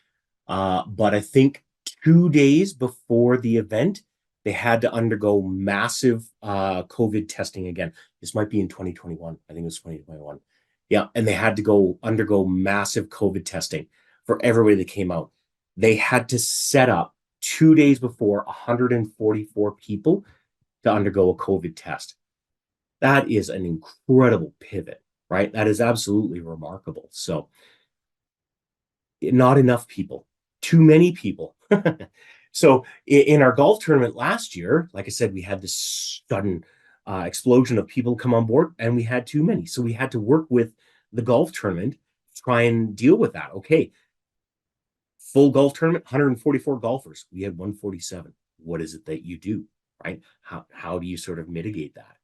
but I think 2 days before the event, they had to undergo massive COVID testing again. This might be in 2021. I think it was 2021. Yeah, and they had to undergo massive COVID testing for everybody that came out. They had to set up 2 days before 144 people to undergo a COVID test. That is an incredible pivot, right? That is absolutely remarkable. So not enough people, too many people. So in our golf tournament last year, like I said, we had this sudden explosion of people come on board, and we had too many. So we had to work with the golf tournament to try and deal with that. Okay, full golf tournament, 144 golfers. We had 147. What is it that you do, right? How do you sort of mitigate that?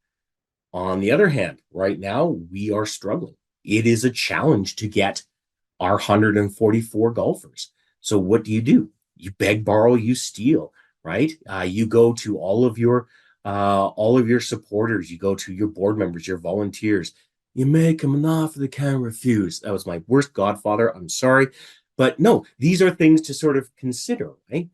On the other hand, right now, we are struggling. It is a challenge to get our 144 golfers. So what do? You beg, borrow, you steal, right? You go to all of your supporters. You go to your board members, your volunteers. You make them an offer they can't refuse. That was my worst godfather. I'm sorry. But no, these are things to sort of consider, right?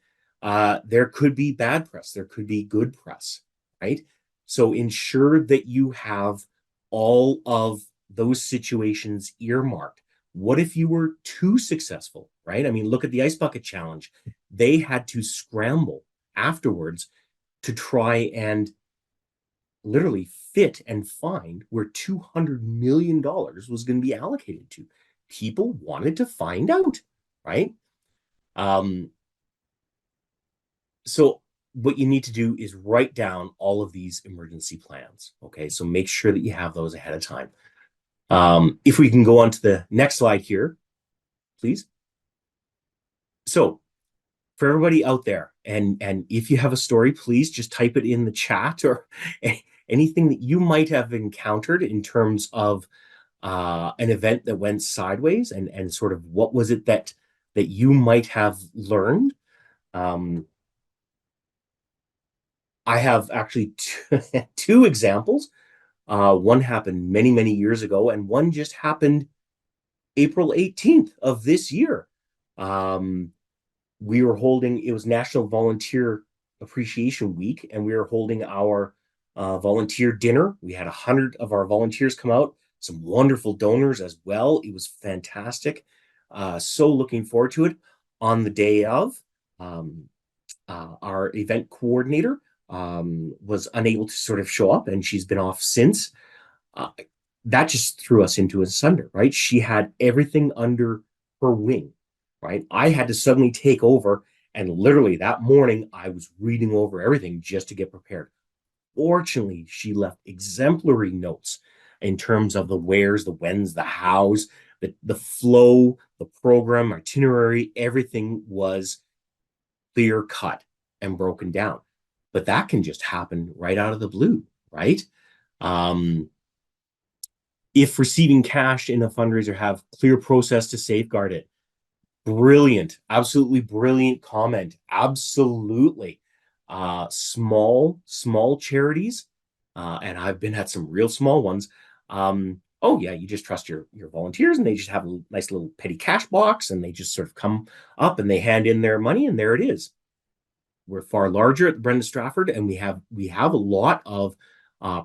There could be bad press. There could be good press, right? So ensure that you have all of those situations earmarked. What if you were too successful, right? I mean, look at the Ice Bucket Challenge. They had to scramble afterwards to try and literally fit and find where $200 million was going to be allocated to. People wanted to find out, right? Um, so what you need to do is write down all of these emergency plans. Okay, so make sure that you have those ahead of time. If we can go on to the next slide here, please. So for everybody out there, and if you have a story, please just type it in the chat, or anything that you might have encountered in terms of an event that went sideways, and sort of what was it that you might have learned. I have actually two examples. One happened many, many years ago, and one just happened April 18th of this year. We were holding, it was National Volunteer Appreciation Week, and we were holding our volunteer dinner. We had 100 of our volunteers come out, some wonderful donors as well. It was fantastic. So looking forward to it. On the day of, our event coordinator was unable to sort of show up, and she's been off since. That just threw us into a sunder, right? She had everything under her wing, right? I had to suddenly take over, and literally that morning I was reading over everything just to get prepared. Fortunately, she left exemplary notes in terms of the wheres, the whens, the hows, the flow, the program, itinerary. Everything was clear cut and broken down. But that can just happen right out of the blue, right? If receiving cash in a fundraiser, have clear process to safeguard it. Brilliant, absolutely brilliant comment. Absolutely. Small charities, and I've been at some real small ones. Oh yeah, you just trust your volunteers, and they just have a nice little petty cash box, and they just sort of come up and they hand in their money, and there it is. We're far larger at Brenda Stratford, and we have a lot of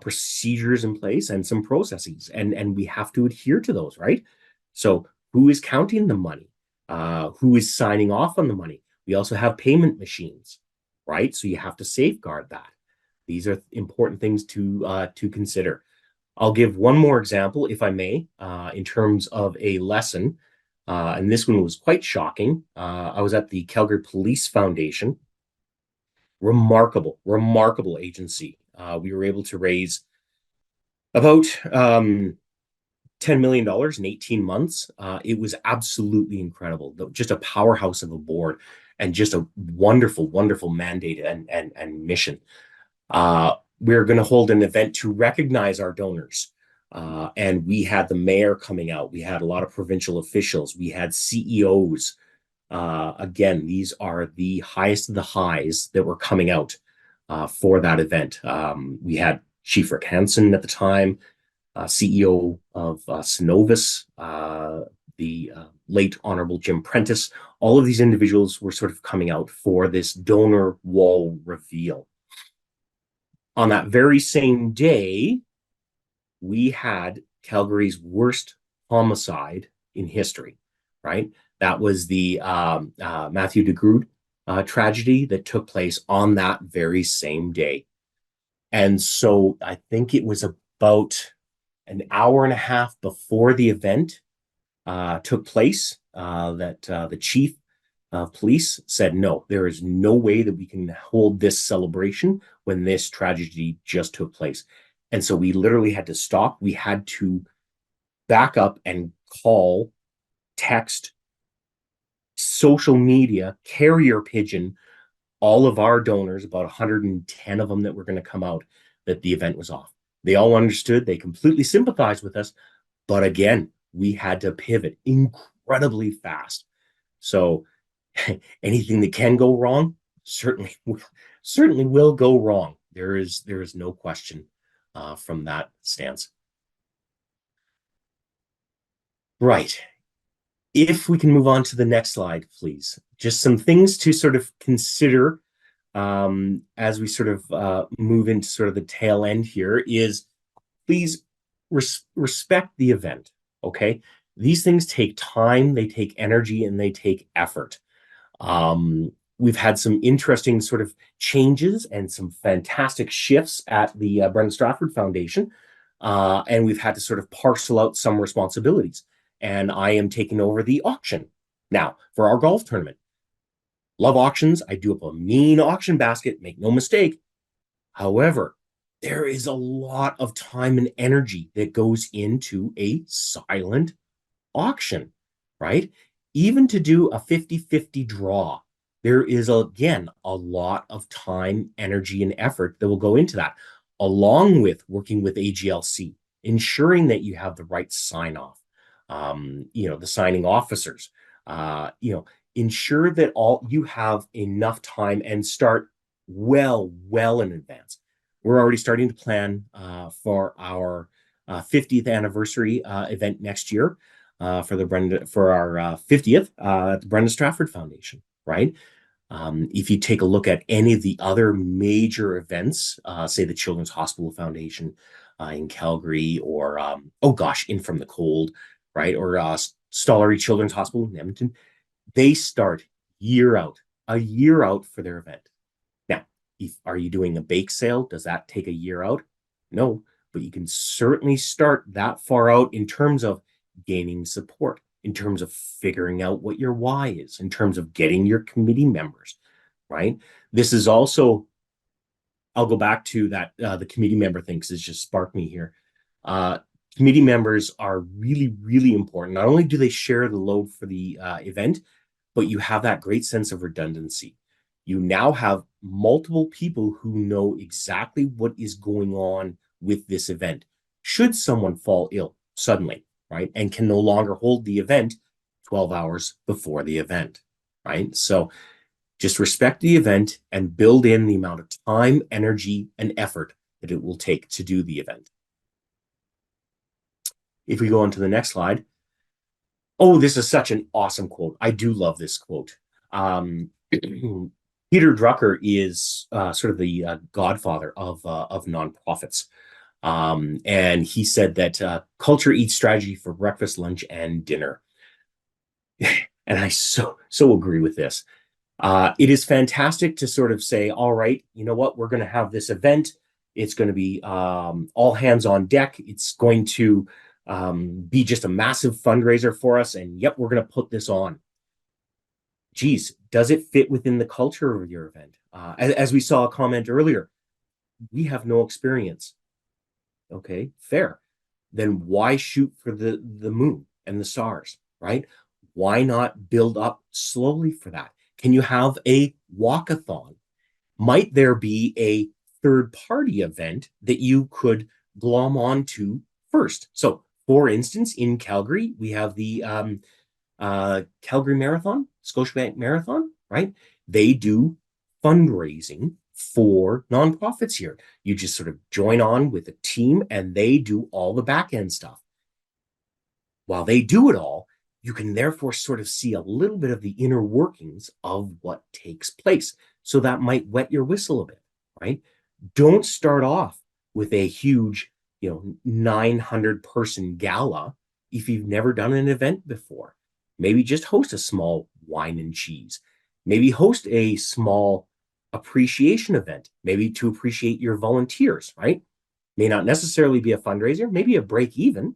procedures in place and some processes, and we have to adhere to those, right? So who is counting the money? Who is signing off on the money? We also have payment machines, right? So you have to safeguard that. These are important things to consider. I'll give one more example, if I may, in terms of a lesson. And this one was quite shocking. I was at the Calgary Police Foundation. Remarkable agency. We were able to raise about $10 million in 18 months. It was absolutely incredible. Just a powerhouse of a board, and just a wonderful mandate and mission. We're going to hold an event to recognize our donors. And we had the mayor coming out. We had a lot of provincial officials. We had CEOs. Again, these are the highest of the highs that were coming out for that event. We had Chief Rick Hansen at the time, CEO of Synovus, the late Honorable Jim Prentice. All of these individuals were sort of coming out for this donor wall reveal. On that very same day, we had Calgary's worst homicide in history, right? That was the Matthew DeGrood tragedy that took place on that very same day. And so I think it was about an hour and a half before the event took place that the chief of police said, no, there is no way that we can hold this celebration when this tragedy just took place. And so we literally had to stop. We had to back up and call, text, social media, carrier pigeon, all of our donors, about 110 of them that were going to come out, that the event was off. They all understood. They completely sympathized with us. But again, we had to pivot incredibly fast. So anything that can go wrong certainly will go wrong. There is no question from that stance. Right. If we can move on to the next slide, please. Just some things to sort of consider as we sort of move into sort of the tail end here is, please respect the event, okay? These things take time, they take energy, and they take effort. We've had some interesting sort of changes and some fantastic shifts at the Brendan Stratford Foundation, and we've had to sort of parcel out some responsibilities. And I am taking over the auction now for our golf tournament. Love auctions. I do up a mean auction basket, make no mistake. However, there is a lot of time and energy that goes into a silent auction, right? Even to do a 50-50 draw, there is, again, a lot of time, energy, and effort that will go into that, along with working with AGLC, ensuring that you have the right sign off, the signing officers, ensure that all you have enough time and start well in advance. We're already starting to plan for our 50th anniversary event next year for our 50th at the Brendan Stratford Foundation, right? If you take a look at any of the other major events, say the Children's Hospital Foundation in Calgary, or In From the Cold, right? Or Stollery Children's Hospital in Edmonton, they start a year out for their event. Now, are you doing a bake sale? Does that take a year out? No, but you can certainly start that far out in terms of gaining support, in terms of figuring out what your why is, in terms of getting your committee members, right? This is also, I'll go back to that, the committee member thing, because it's just sparked me here. Committee members are really important. Not only do they share the load for the event, but you have that great sense of redundancy. You now have multiple people who know exactly what is going on with this event. Should someone fall ill suddenly, right, and can no longer hold the event 12 hours before the event, right? So just respect the event and build in the amount of time, energy, and effort that it will take to do the event. If we go on to the next slide. Oh, this is such an awesome quote. I do love this quote. Peter Drucker is sort of the godfather of nonprofits. And he said that culture eats strategy for breakfast, lunch, and dinner. And I so agree with this. It is fantastic to sort of say, all right, you know what, we're going to have this event. It's going to be all hands on deck. It's going to be just a massive fundraiser for us. And yep, we're going to put this on. Geez, does it fit within the culture of your event? As we saw a comment earlier, we have no experience. Okay, fair. Then why shoot for the moon and the stars, right? Why not build up slowly for that? Can you have a walkathon? Might there be a third-party event that you could glom onto first? So, for instance, in Calgary, we have the Calgary Marathon, Scotiabank Marathon, right? They do fundraising for nonprofits here. You just sort of join on with a team and they do all the back end stuff. While they do it all, you can therefore sort of see a little bit of the inner workings of what takes place. So that might wet your whistle a bit, right? Don't start off with a huge, 900-person gala if you've never done an event before. Maybe just host a small wine and cheese. Maybe host a small appreciation event, maybe to appreciate your volunteers, right? May not necessarily be a fundraiser, maybe a break even,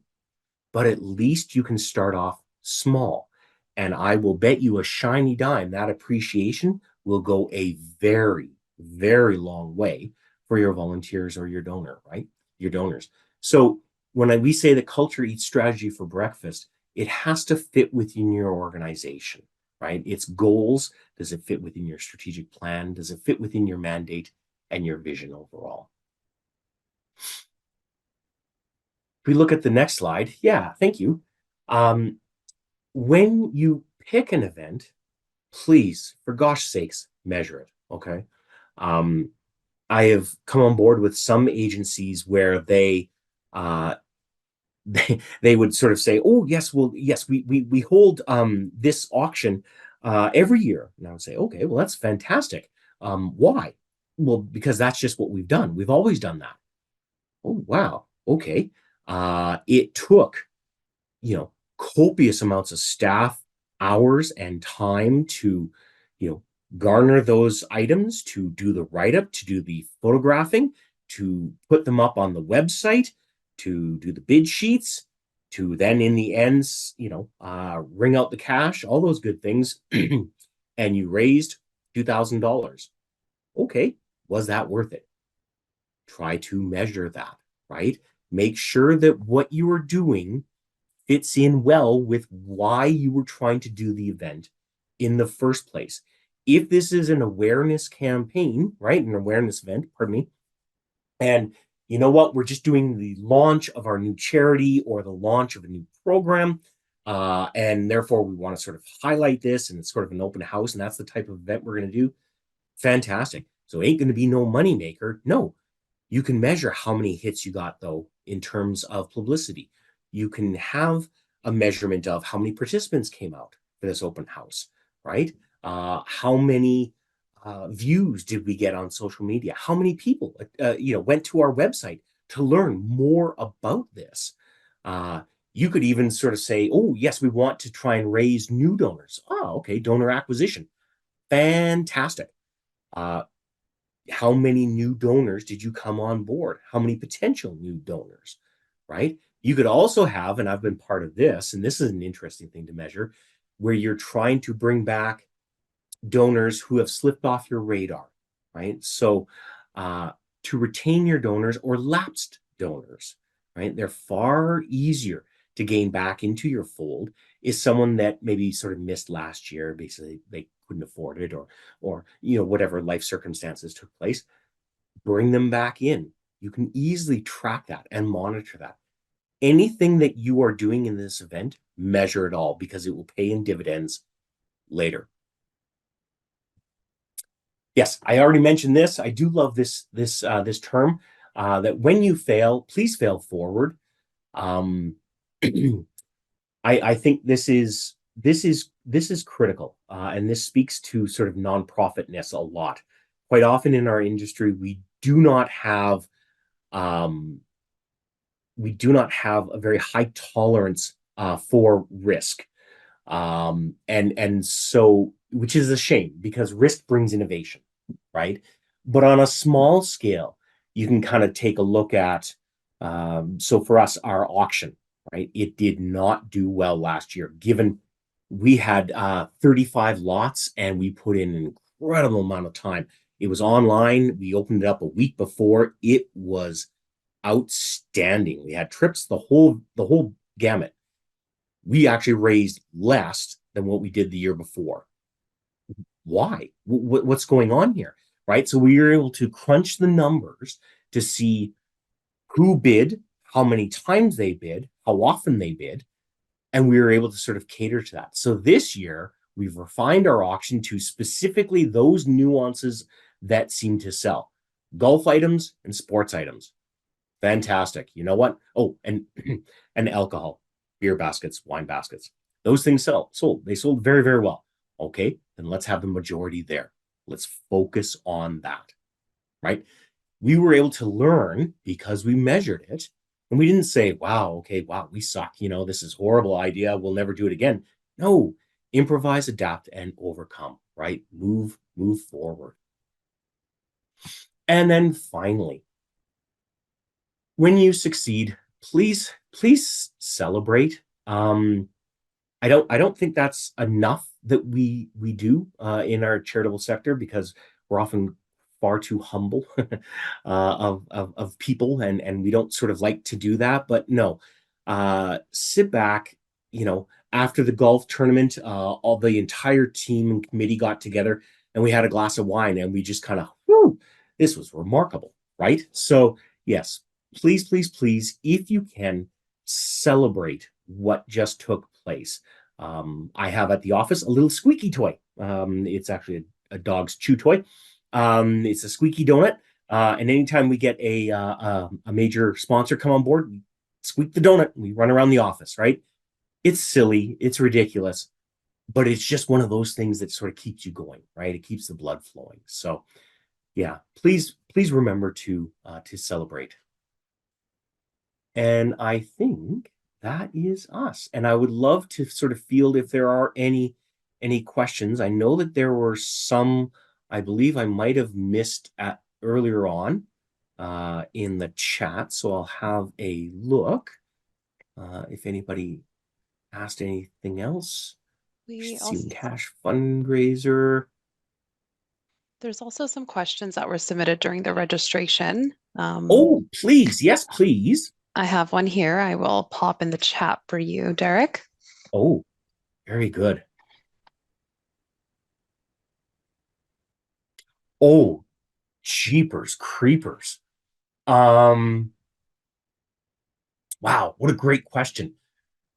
but at least you can start off small. And I will bet you a shiny dime that appreciation will go a very, very long way for your volunteers or your donor, right? Your donors. So when we say that culture eats strategy for breakfast, it has to fit within your organization, right? Its goals. Does it fit within your strategic plan? Does it fit within your mandate and your vision overall? If we look at the next slide, yeah, thank you. When you pick an event, please, for gosh sakes, measure it, okay? I have come on board with some agencies where they would sort of say, oh, yes, well, yes, we hold this auction every year. And I would say, okay, well, that's fantastic. Why? Well, because that's just what we've done. We've always done that. Oh, wow. Okay. It took, copious amounts of staff hours and time to, garner those items, to do the write-up, to do the photographing, to put them up on the website, to do the bid sheets, to then in the ends, ring out the cash, all those good things. And you raised $2,000. Okay, was that worth it? Try to measure that, right? Make sure that what you are doing fits in well with why you were trying to do the event in the first place. If this is an awareness campaign, right, an awareness event, pardon me, and you know what, we're just doing the launch of our new charity or the launch of a new program, and therefore we want to sort of highlight this, and it's sort of an open house, and that's the type of event we're going to do. Fantastic. So it ain't going to be no money maker. No, you can measure how many hits you got, though, in terms of publicity. You can have a measurement of how many participants came out for this open house, right? How many views did we get on social media? How many people, went to our website to learn more about this? You could even sort of say, oh, yes, we want to try and raise new donors. Oh, okay, donor acquisition. Fantastic. How many new donors did you come on board? How many potential new donors, right? You could also have, and I've been part of this, and this is an interesting thing to measure, where you're trying to bring back donors who have slipped off your radar, right? So to retain your donors or lapsed donors, right? They're far easier to gain back into your fold is someone that maybe sort of missed last year, basically they couldn't afford it, or whatever life circumstances took place. Bring them back in. You can easily track that and monitor that. Anything that you are doing in this event, measure it all, because it will pay in dividends later. Yes, I already mentioned this. I do love this term, that when you fail, please fail forward. Um, I think this is critical, and this speaks to sort of nonprofitness a lot. Quite often in our industry, we do not have a very high tolerance for risk, and so, which is a shame, because risk brings innovation, right? But on a small scale, you can kind of take a look at, so for us, our auction, right? It did not do well last year, given we had 35 lots and we put in an incredible amount of time. It was online. We opened it up a week before. It was outstanding. We had trips, the whole gamut. We actually raised less than what we did the year before. Why? What's going on here? Right? So we were able to crunch the numbers to see who bid, how many times they bid, how often they bid, and we were able to sort of cater to that. So this year, we've refined our auction to specifically those nuances that seem to sell: golf items and sports items. Fantastic. You know what? Oh, and and alcohol, beer baskets, wine baskets. Those things sold. They sold very, very well. Okay, then let's have the majority there. Let's focus on that, right? We were able to learn because we measured it, and we didn't say, wow, okay, wow, we suck. This is a horrible idea. We'll never do it again. No, improvise, adapt, and overcome, right? Move forward. And then finally, when you succeed, please celebrate. I don't think that's enough that we do in our charitable sector, because we're often far too humble of people, and we don't sort of like to do that. But no, sit back. After the golf tournament, all the entire team and committee got together, and we had a glass of wine, and we just kind of, whoo, this was remarkable, right? So yes, please, if you can, celebrate what just took place. I have at the office a little squeaky toy. It's actually a dog's chew toy. It's a squeaky donut. And anytime we get a major sponsor come on board, we squeak the donut and we run around the office, right? It's silly, it's ridiculous, but it's just one of those things that sort of keeps you going, right? It keeps the blood flowing. So yeah, please remember to celebrate. And I think that is us. And I would love to sort of field if there are any questions. I know that there were some, I believe I might have missed at earlier on in the chat. So I'll have a look if anybody asked anything else. We Student also, cash fundraiser. there's also some questions that were submitted during the registration. Oh, please. Yes, please. I have one here. I will pop in the chat for you, Derek. Oh, very good. Oh, jeepers creepers. Um, wow, what a great question.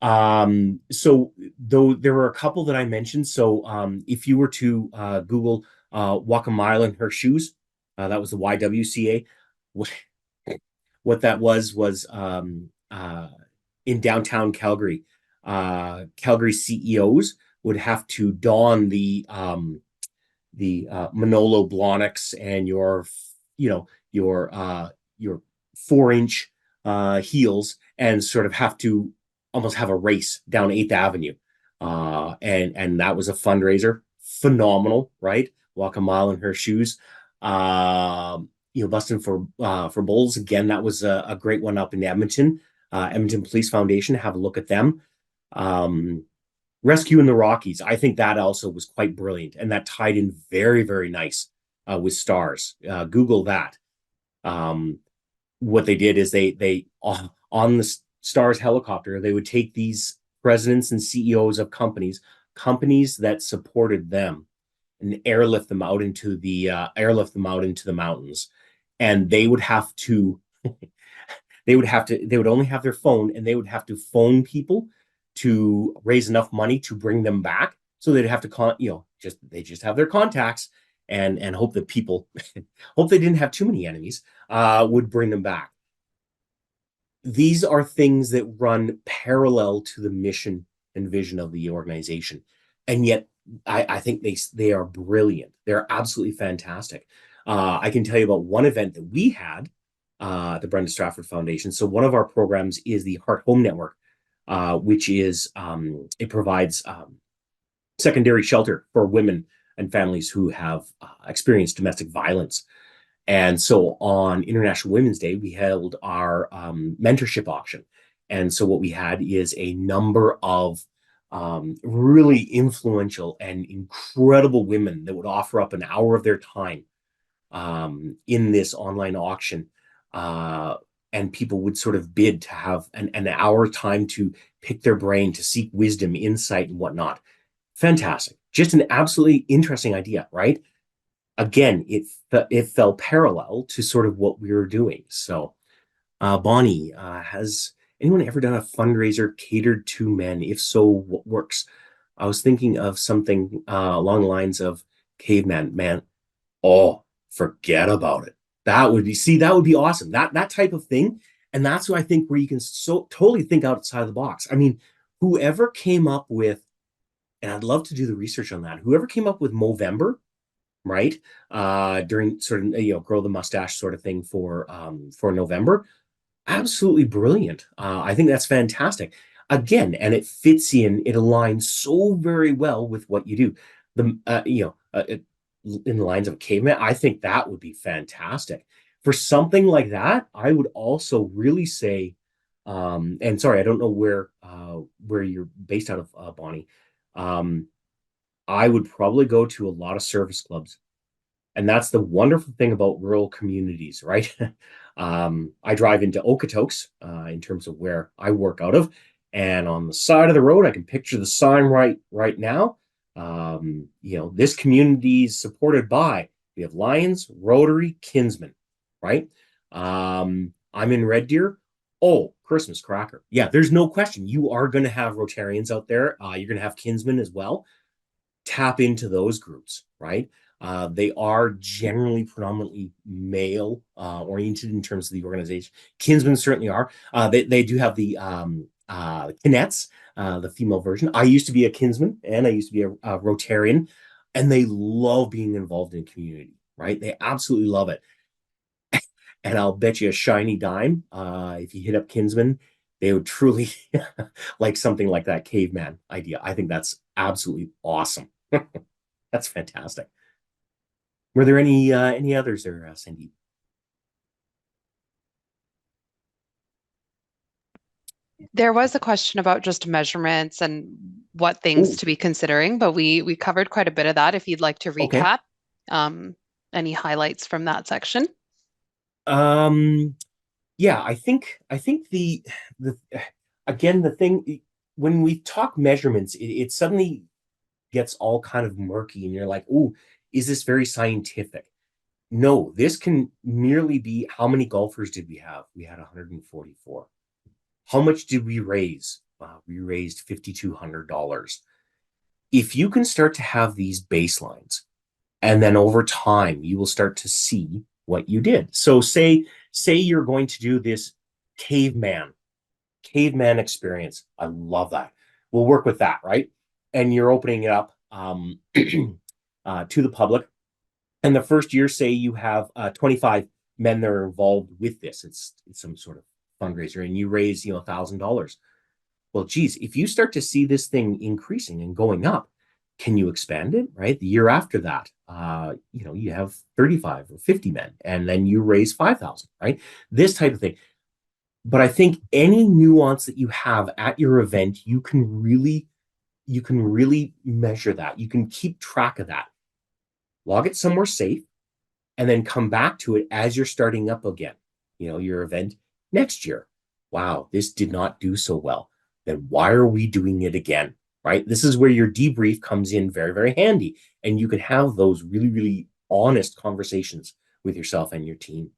So though there were a couple that I mentioned, so if you were to Google walk a mile in her shoes, that was the YWCA. What, what that was in downtown Calgary. Calgary CEOs would have to don the Manolo Blahniks and your 4-inch heels and sort of have to almost have a race down 8th Avenue. And that was a fundraiser. Phenomenal, right? Walk a mile in her shoes. Busting for Bulls. Again, that was a great one up in Edmonton. Edmonton Police Foundation. Have a look at them. Rescue in the Rockies. I think that also was quite brilliant, and that tied in very, very nice with stars. Google that. What they did is they on the stars helicopter, they would take these presidents and CEOs of companies that supported them, and airlift them out into the mountains, and they would only have their phone, and they would have to phone people to raise enough money to bring them back. So they'd have to just have their contacts and hope that people hope they didn't have too many enemies would bring them back. These are things that run parallel to the mission and vision of the organization, and yet I think they are brilliant. They're absolutely fantastic. I can tell you about one event that we had the Brenda Stratford Foundation. So one of our programs is the Heart Home Network, which is it provides secondary shelter for women and families who have experienced domestic violence. And so on International Women's Day, we held our mentorship auction. And so what we had is a number of really influential and incredible women that would offer up an hour of their time in this online auction. And people would sort of bid to have an hour time to pick their brain, to seek wisdom, insight, and whatnot. Fantastic. Just an absolutely interesting idea, right? Again, it fell parallel to sort of what we were doing. So, Bonnie, has anyone ever done a fundraiser catered to men? If so, what works? I was thinking of something along the lines of caveman man. Oh, forget about it. That would be awesome. That type of thing. And that's what I think where you can so totally think outside the box. I mean, whoever came up with, and I'd love to do the research on that, whoever came up with Movember, right? During sort of, grow the mustache sort of thing for November. Absolutely brilliant. I think that's fantastic. Again, and it fits in, it aligns so very well with what you do. In the lines of caveman, I think that would be fantastic. For something like that, I would also really say, and sorry, I don't know where you're based out of, Bonnie. Um, I would probably go to a lot of service clubs. And that's the wonderful thing about rural communities, right? I drive into Okotoks in terms of where I work out of. And on the side of the road, I can picture the sign right now. This community is supported by, we have Lions, Rotary, Kinsman, right? I'm in Red Deer. Oh, Christmas cracker. Yeah, there's no question. You are going to have Rotarians out there. You're going to have Kinsmen as well. Tap into those groups, right? They are generally predominantly male oriented in terms of the organization. Kinsmen certainly are. They do have the Kinettes, the female version. I used to be a Kinsman and I used to be a Rotarian, and they love being involved in community, right? They absolutely love it. And I'll bet you a shiny dime, if you hit up Kinsman, they would truly like something like that caveman idea. I think that's absolutely awesome. That's fantastic. Were there any others there, Cindy? There was a question about just measurements and what things Oh, to be considering, but we covered quite a bit of that. If you'd like to okay. recap, um, any highlights from that section? Um, yeah, I think the again the thing when we talk measurements, it suddenly gets all kind of murky, and you're like, "Oh, is this very scientific?" No, this can merely be how many golfers did we have? We had 144. How much did we raise? We raised $5,200. If you can start to have these baselines, and then over time you will start to see what you did. So say you're going to do this caveman caveman experience. I love that. We'll work with that, right? And you're opening it up to the public. And the first year, say you have 25 men that are involved with this. It's some sort of fundraiser, and you raise $1,000. Well, geez, if you start to see this thing increasing and going up, can you expand it? Right, the year after that, you have 35 or 50 men, and then you raise 5,000. Right, this type of thing. But I think any nuance that you have at your event, you can really measure that. You can keep track of that. Log it somewhere safe, and then come back to it as you're starting up again. Your event next year. Wow, this did not do so well. Then why are we doing it again? Right? This is where your debrief comes in very, very handy. And you can have those really, really honest conversations with yourself and your team.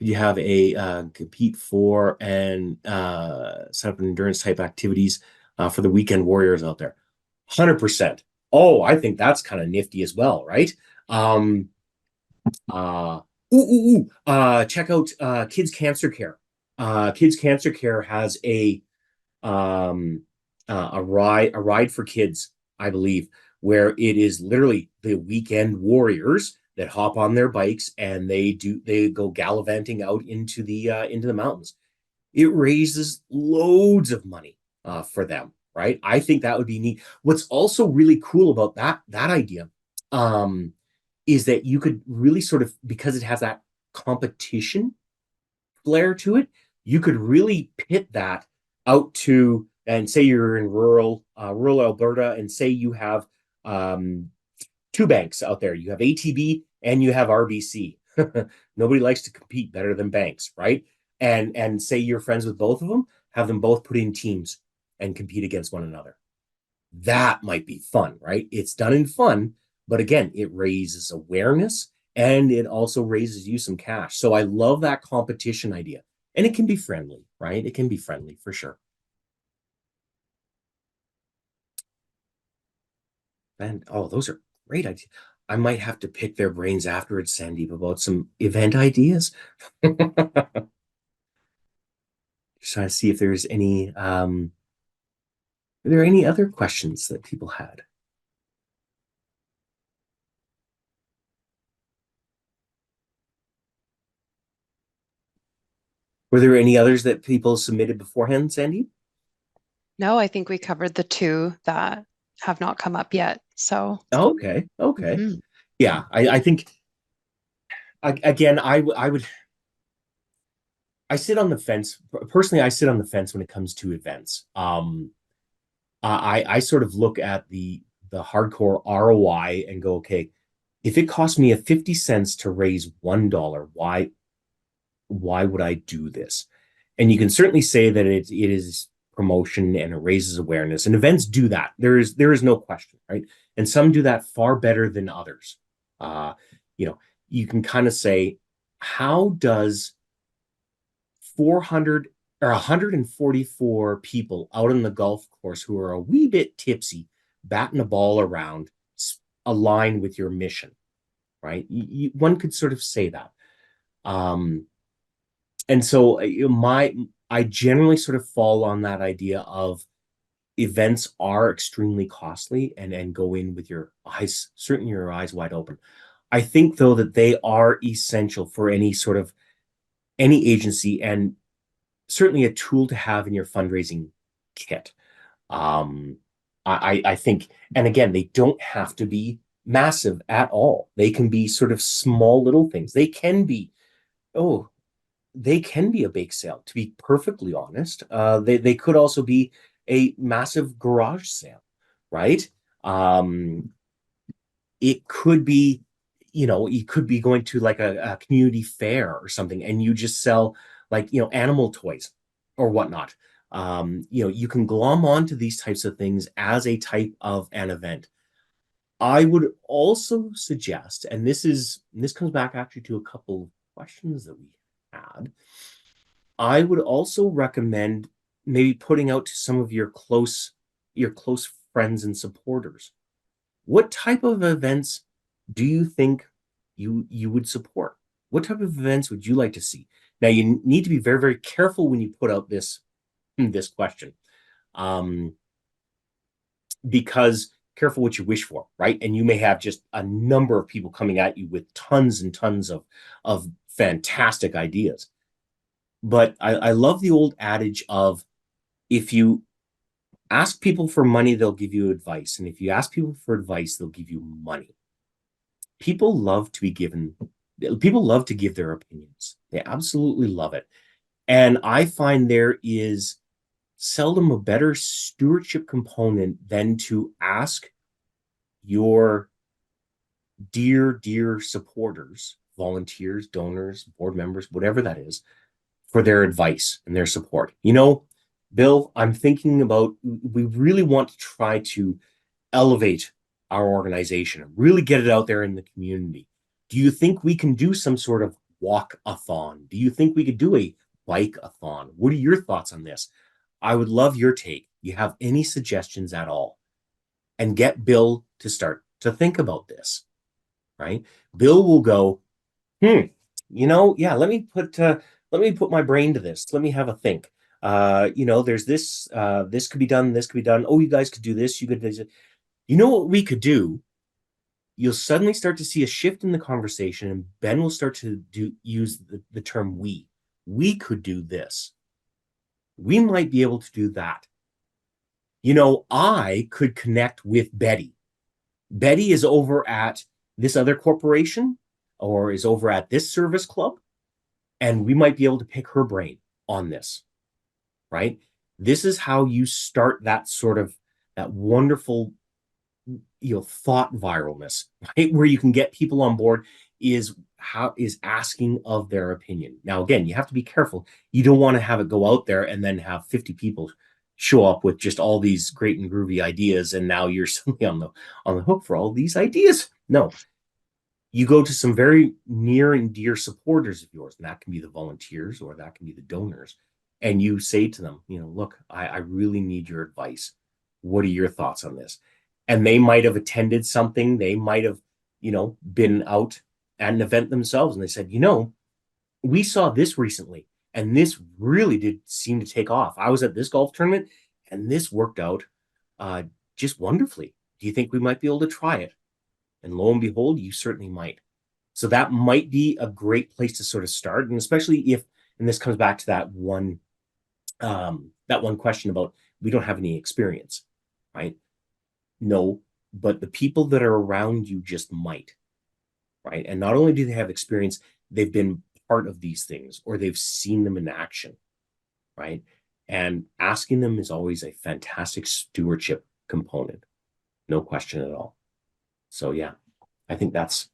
You have a compete for and set up endurance type activities for the weekend warriors out there. 100%. Oh, I think that's kind of nifty as well, right? Um, uh, Check out Kids Cancer Care. Kids Cancer Care has um, a ride for kids, I believe, where it is literally the weekend warriors that hop on their bikes and they go gallivanting out into the mountains. It raises loads of money for them, right? I think that would be neat. What's also really cool about that idea, um, is that you could really sort of, because it has that competition flair to it, you could really pit that out to, and say you're in rural Alberta, and say you have um, two banks out there. You have ATB and you have RBC. Nobody likes to compete better than banks, right? And say you're friends with both of them, have them both put in teams and compete against one another. That might be fun, right? It's done in fun, but again, it raises awareness and it also raises you some cash. So I love that competition idea. And it can be friendly, right? It can be friendly for sure. And oh, those are great ideas. I might have to pick their brains afterwards, Sandeep, about some event ideas. Just trying to see if there's are there any other questions that people had? Were there any others that people submitted beforehand, Sandeep? No, I think we covered the two that have not come up yet. So, Oh, okay, okay. mhm. Yeah, I think again, I sit on the fence. Personally, I sit on the fence when it comes to events. I sort of look at the hardcore ROI and go, okay, if it costs me a 50 cents to raise $1, why would I do this? And you can certainly say that it is promotion and it raises awareness. And events do that. There is no question, right? And some do that far better than others. Uh, you know, you can kind of say, how does 400 or 144 people out on the golf course who are a wee bit tipsy, batting a ball around, align with your mission, right? One could sort of say that. Um, and so I generally sort of fall on that idea of events are extremely costly, and go in with your eyes, certainly your eyes wide open. I think though that they are essential for any agency, and certainly a tool to have in your fundraising kit. Um, I think, and again, they don't have to be massive at all. They can be sort of small little things. Oh, they can be a bake sale, to be perfectly honest. They could also be a massive garage sale, right? Um, it could be, you could be going to like a community fair or something, and you just sell like, animal toys or whatnot. You can glom onto these types of things as a type of an event. I would also suggest, and this comes back actually to a couple of questions that we had. I would also recommend maybe putting out to some of your close friends and supporters. What type of events do you think you would support? What type of events would you like to see? Now you need to be very, very careful when you put out this question, um, because careful what you wish for, right? And you may have just a number of people coming at you with tons and tons of fantastic ideas. But I love the old adage of, if you ask people for money, they'll give you advice. And if you ask people for advice, they'll give you money. People love to be given, people love to give their opinions. They absolutely love it. And I find there is seldom a better stewardship component than to ask your dear supporters, volunteers, donors, board members, whatever that is, for their advice and their support. Bill, I'm thinking about, we really want to try to elevate our organization and really get it out there in the community. Do you think we can do some sort of walk-a-thon? Do you think we could do a bike-a-thon? What are your thoughts on this? I would love your take. You have any suggestions at all? And get Bill to start to think about this, right? Bill will go, yeah, let me put my brain to this. Let me have a think. There's this could be done, this could be done. Oh, you guys could do this, you could do this. You know what we could do? You'll suddenly start to see a shift in the conversation, and Ben will start to use the term we. We could do this. We might be able to do that. I could connect with Betty. Betty is over at this other corporation or is over at this service club, and we might be able to pick her brain on this, right? This is how you start that wonderful, thought viralness, right? Where you can get people on board, is asking of their opinion. Now, again, you have to be careful. You don't want to have it go out there and then have 50 people show up with just all these great and groovy ideas, and now you're suddenly on the hook for all these ideas. No, you go to some very near and dear supporters of yours, and that can be the volunteers or that can be the donors. And you say to them, look, I really need your advice. What are your thoughts on this? And they might have attended something. They might have, been out at an event themselves. And they said, we saw this recently, and this really did seem to take off. I was at this golf tournament, and this worked out just wonderfully. Do you think we might be able to try it? And lo and behold, you certainly might. So that might be a great place to sort of start. And especially if, and this comes back to that one question about, we don't have any experience, right? No, but the people that are around you just might, right? And not only do they have experience, they've been part of these things or they've seen them in action, right? And asking them is always a fantastic stewardship component, no question at all. So yeah, I think that's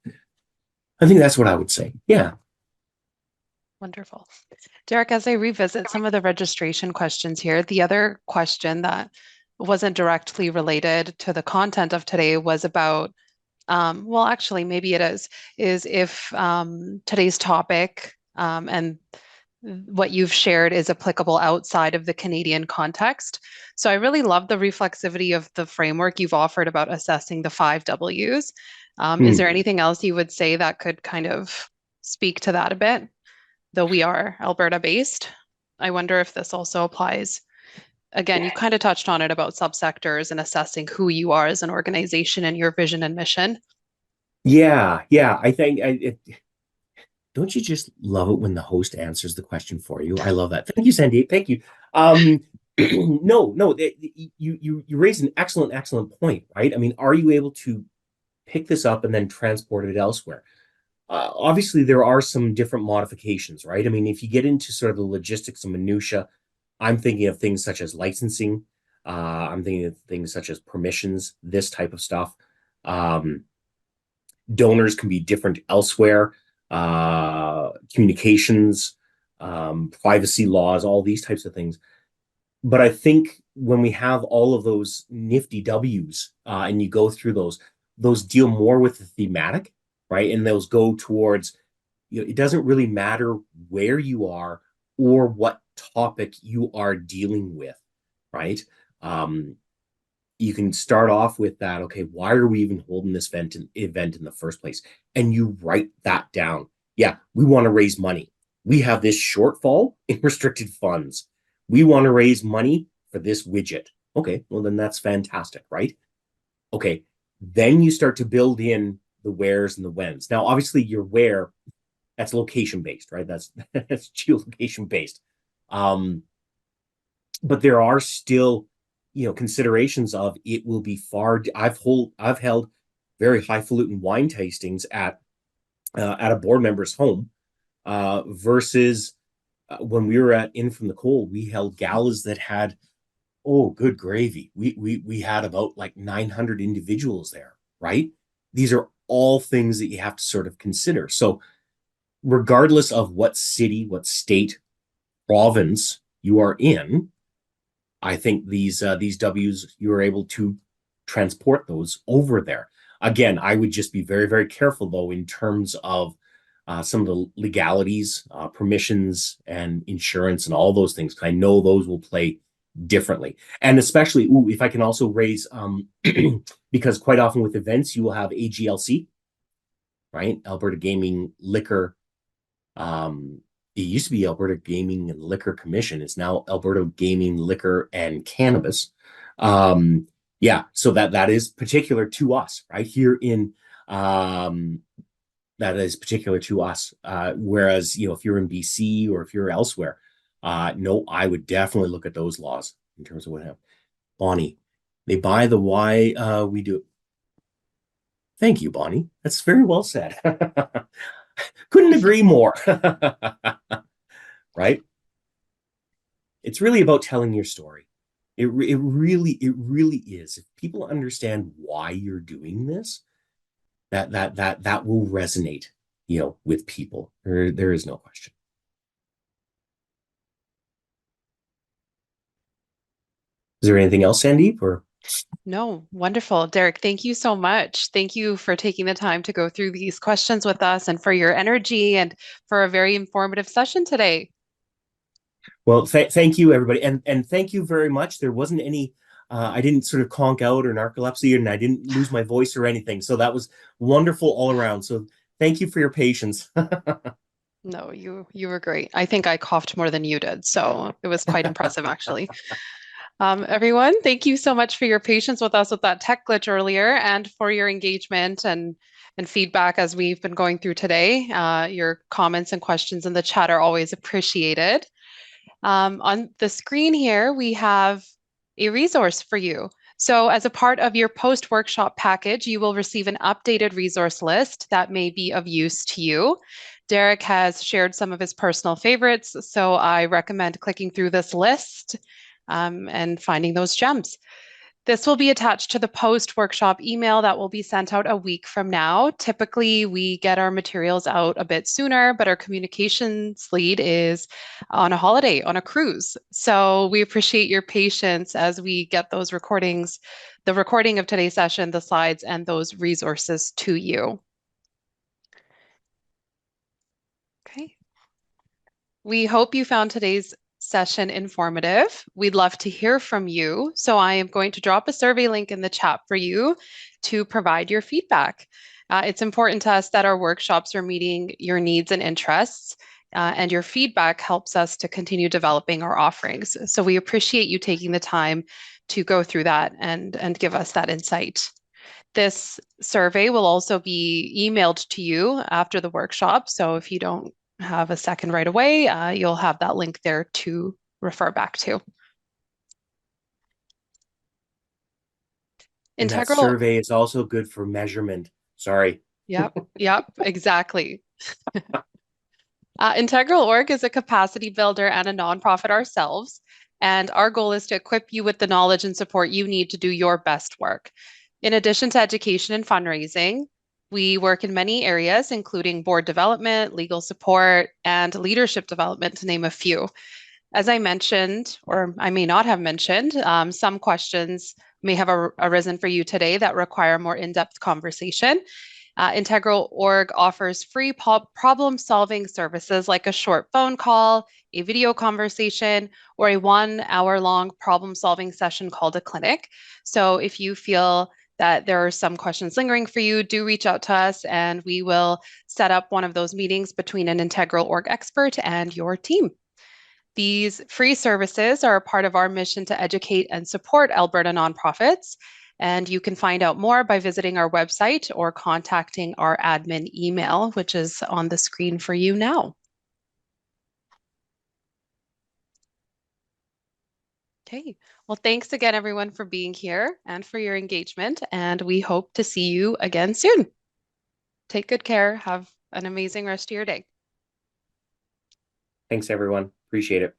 what I would say. Yeah. Wonderful. Derek, as I revisit some of the registration questions here, the other question that wasn't directly related to the content of today was about, well, actually, maybe it is if today's topic and what you've shared is applicable outside of the Canadian context. So I really love the reflexivity of the framework you've offered about assessing the 5 Ws. Is there anything else you would say that could kind of speak to that a bit? Though we are Alberta based, I wonder if this also applies. Again, you kind of touched on it about subsectors and assessing who you are as an organization and your vision and mission. Yeah. I think don't you just love it when the host answers the question for you? I love that. Thank you, Sandeep. Thank you. Um, no, you raised an excellent point, right? I mean, are you able to pick this up and then transport it elsewhere? Obviously, there are some different modifications, right? I mean, if you get into sort of the logistics and minutia, I'm thinking of things such as licensing. I'm thinking of things such as permissions, this type of stuff. Um, Donors can be different elsewhere, communications, privacy laws, all these types of things. But I think when we have all of those nifty W's and you go through those deal more with the thematic, right? And those go towards, it doesn't really matter where you are or what topic you are dealing with, right? Um, you can start off with that. Okay, why are we even holding this event in the first place? And you write that down. Yeah, we want to raise money. We have this shortfall in restricted funds. We want to raise money for this widget. Okay, well, then that's fantastic, right? Okay, then you start to build in the wheres and the whens. Now, obviously, your where, that's location based, right? That's geolocation based. Um, but there are still, considerations of it will be far. I've held very highfalutin wine tastings at a board member's home versus when we were at In From the Cold, we held galas that had, oh, good gravy. We had about like 900 individuals there, right? These are all things that you have to sort of consider. So regardless of what city, what state, province you are in, I think these W's, you are able to transport those over there. Again, I would just be very careful though in terms of some of the legalities, permissions, and insurance, and all those things. 'Cause I know those will play differently, and especially if I can also raise because quite often with events you will have AGLC, right? Alberta Gaming Liquor. It used to be Alberta Gaming and Liquor Commission. It's now Alberta Gaming, Liquor, and Cannabis. Yeah, so that is particular to us, right here in that is particular to us. Whereas if you're in BC or if you're elsewhere, no, I would definitely look at those laws in terms of what happened. Bonnie, they buy the why we do. Thank you, Bonnie. That's very well said. Couldn't agree more. Right? It's really about telling your story. It really is. If people understand why you're doing this, that will resonate, with people. There is no question. Is there anything else, Sandeep? Or No, wonderful. Derek, thank you so much. Thank you for taking the time to go through these questions with us and for your energy and for a very informative session today. well, thank you, everybody, and thank you very much. There wasn't any. I didn't sort of conk out or narcolepsy, and I didn't lose my voice or anything. So that was wonderful all around. So thank you for your patience. No, you were great. I think I coughed more than you did, so it was quite impressive actually. Everyone, thank you so much for your patience with us with that tech glitch earlier and for your engagement and feedback as we've been going through today. Your comments and questions in the chat are always appreciated. On the screen here, we have a resource for you. So as a part of your post-workshop package, you will receive an updated resource list that may be of use to you. Derek has shared some of his personal favorites, so I recommend clicking through this list and finding those gems. This will be attached to the post-workshop email that will be sent out a week from now. Typically, we get our materials out a bit sooner, but our communications lead is on a holiday, on a cruise. So we appreciate your patience as we get those recordings, the recording of today's session, the slides, and those resources to you. Okay. We hope you found today's session informative. We'd love to hear from you. So I am going to drop a survey link in the chat for you to provide your feedback. It's important to us that our workshops are meeting your needs and interests, and your feedback helps us to continue developing our offerings. So we appreciate you taking the time to go through that and give us that insight. This survey will also be emailed to you after the workshop. So if you don't have a second right away, you'll have that link there to refer back to. And that Integral, survey is also good for measurement. Sorry. yep, exactly. IntegralOrg is a capacity builder and a nonprofit ourselves, and our goal is to equip you with the knowledge and support you need to do your best work. In addition to education and fundraising, we work in many areas, including board development, legal support, and leadership development, to name a few. As I mentioned, or I may not have mentioned, some questions may have arisen for you today that require more in-depth conversation. IntegralOrg offers free problem-solving services like a short phone call, a video conversation, or a 1 hour-long problem-solving session called a clinic. So if you feel that there are some questions lingering for you, do reach out to us and we will set up one of those meetings between an IntegralOrg expert and your team. These free services are a part of our mission to educate and support Alberta nonprofits. And you can find out more by visiting our website or contacting our admin email, which is on the screen for you now. Okay, well, thanks again, everyone, for being here and for your engagement. And we hope to see you again soon. Take good care. Have an amazing rest of your day. Thanks, everyone. Appreciate it.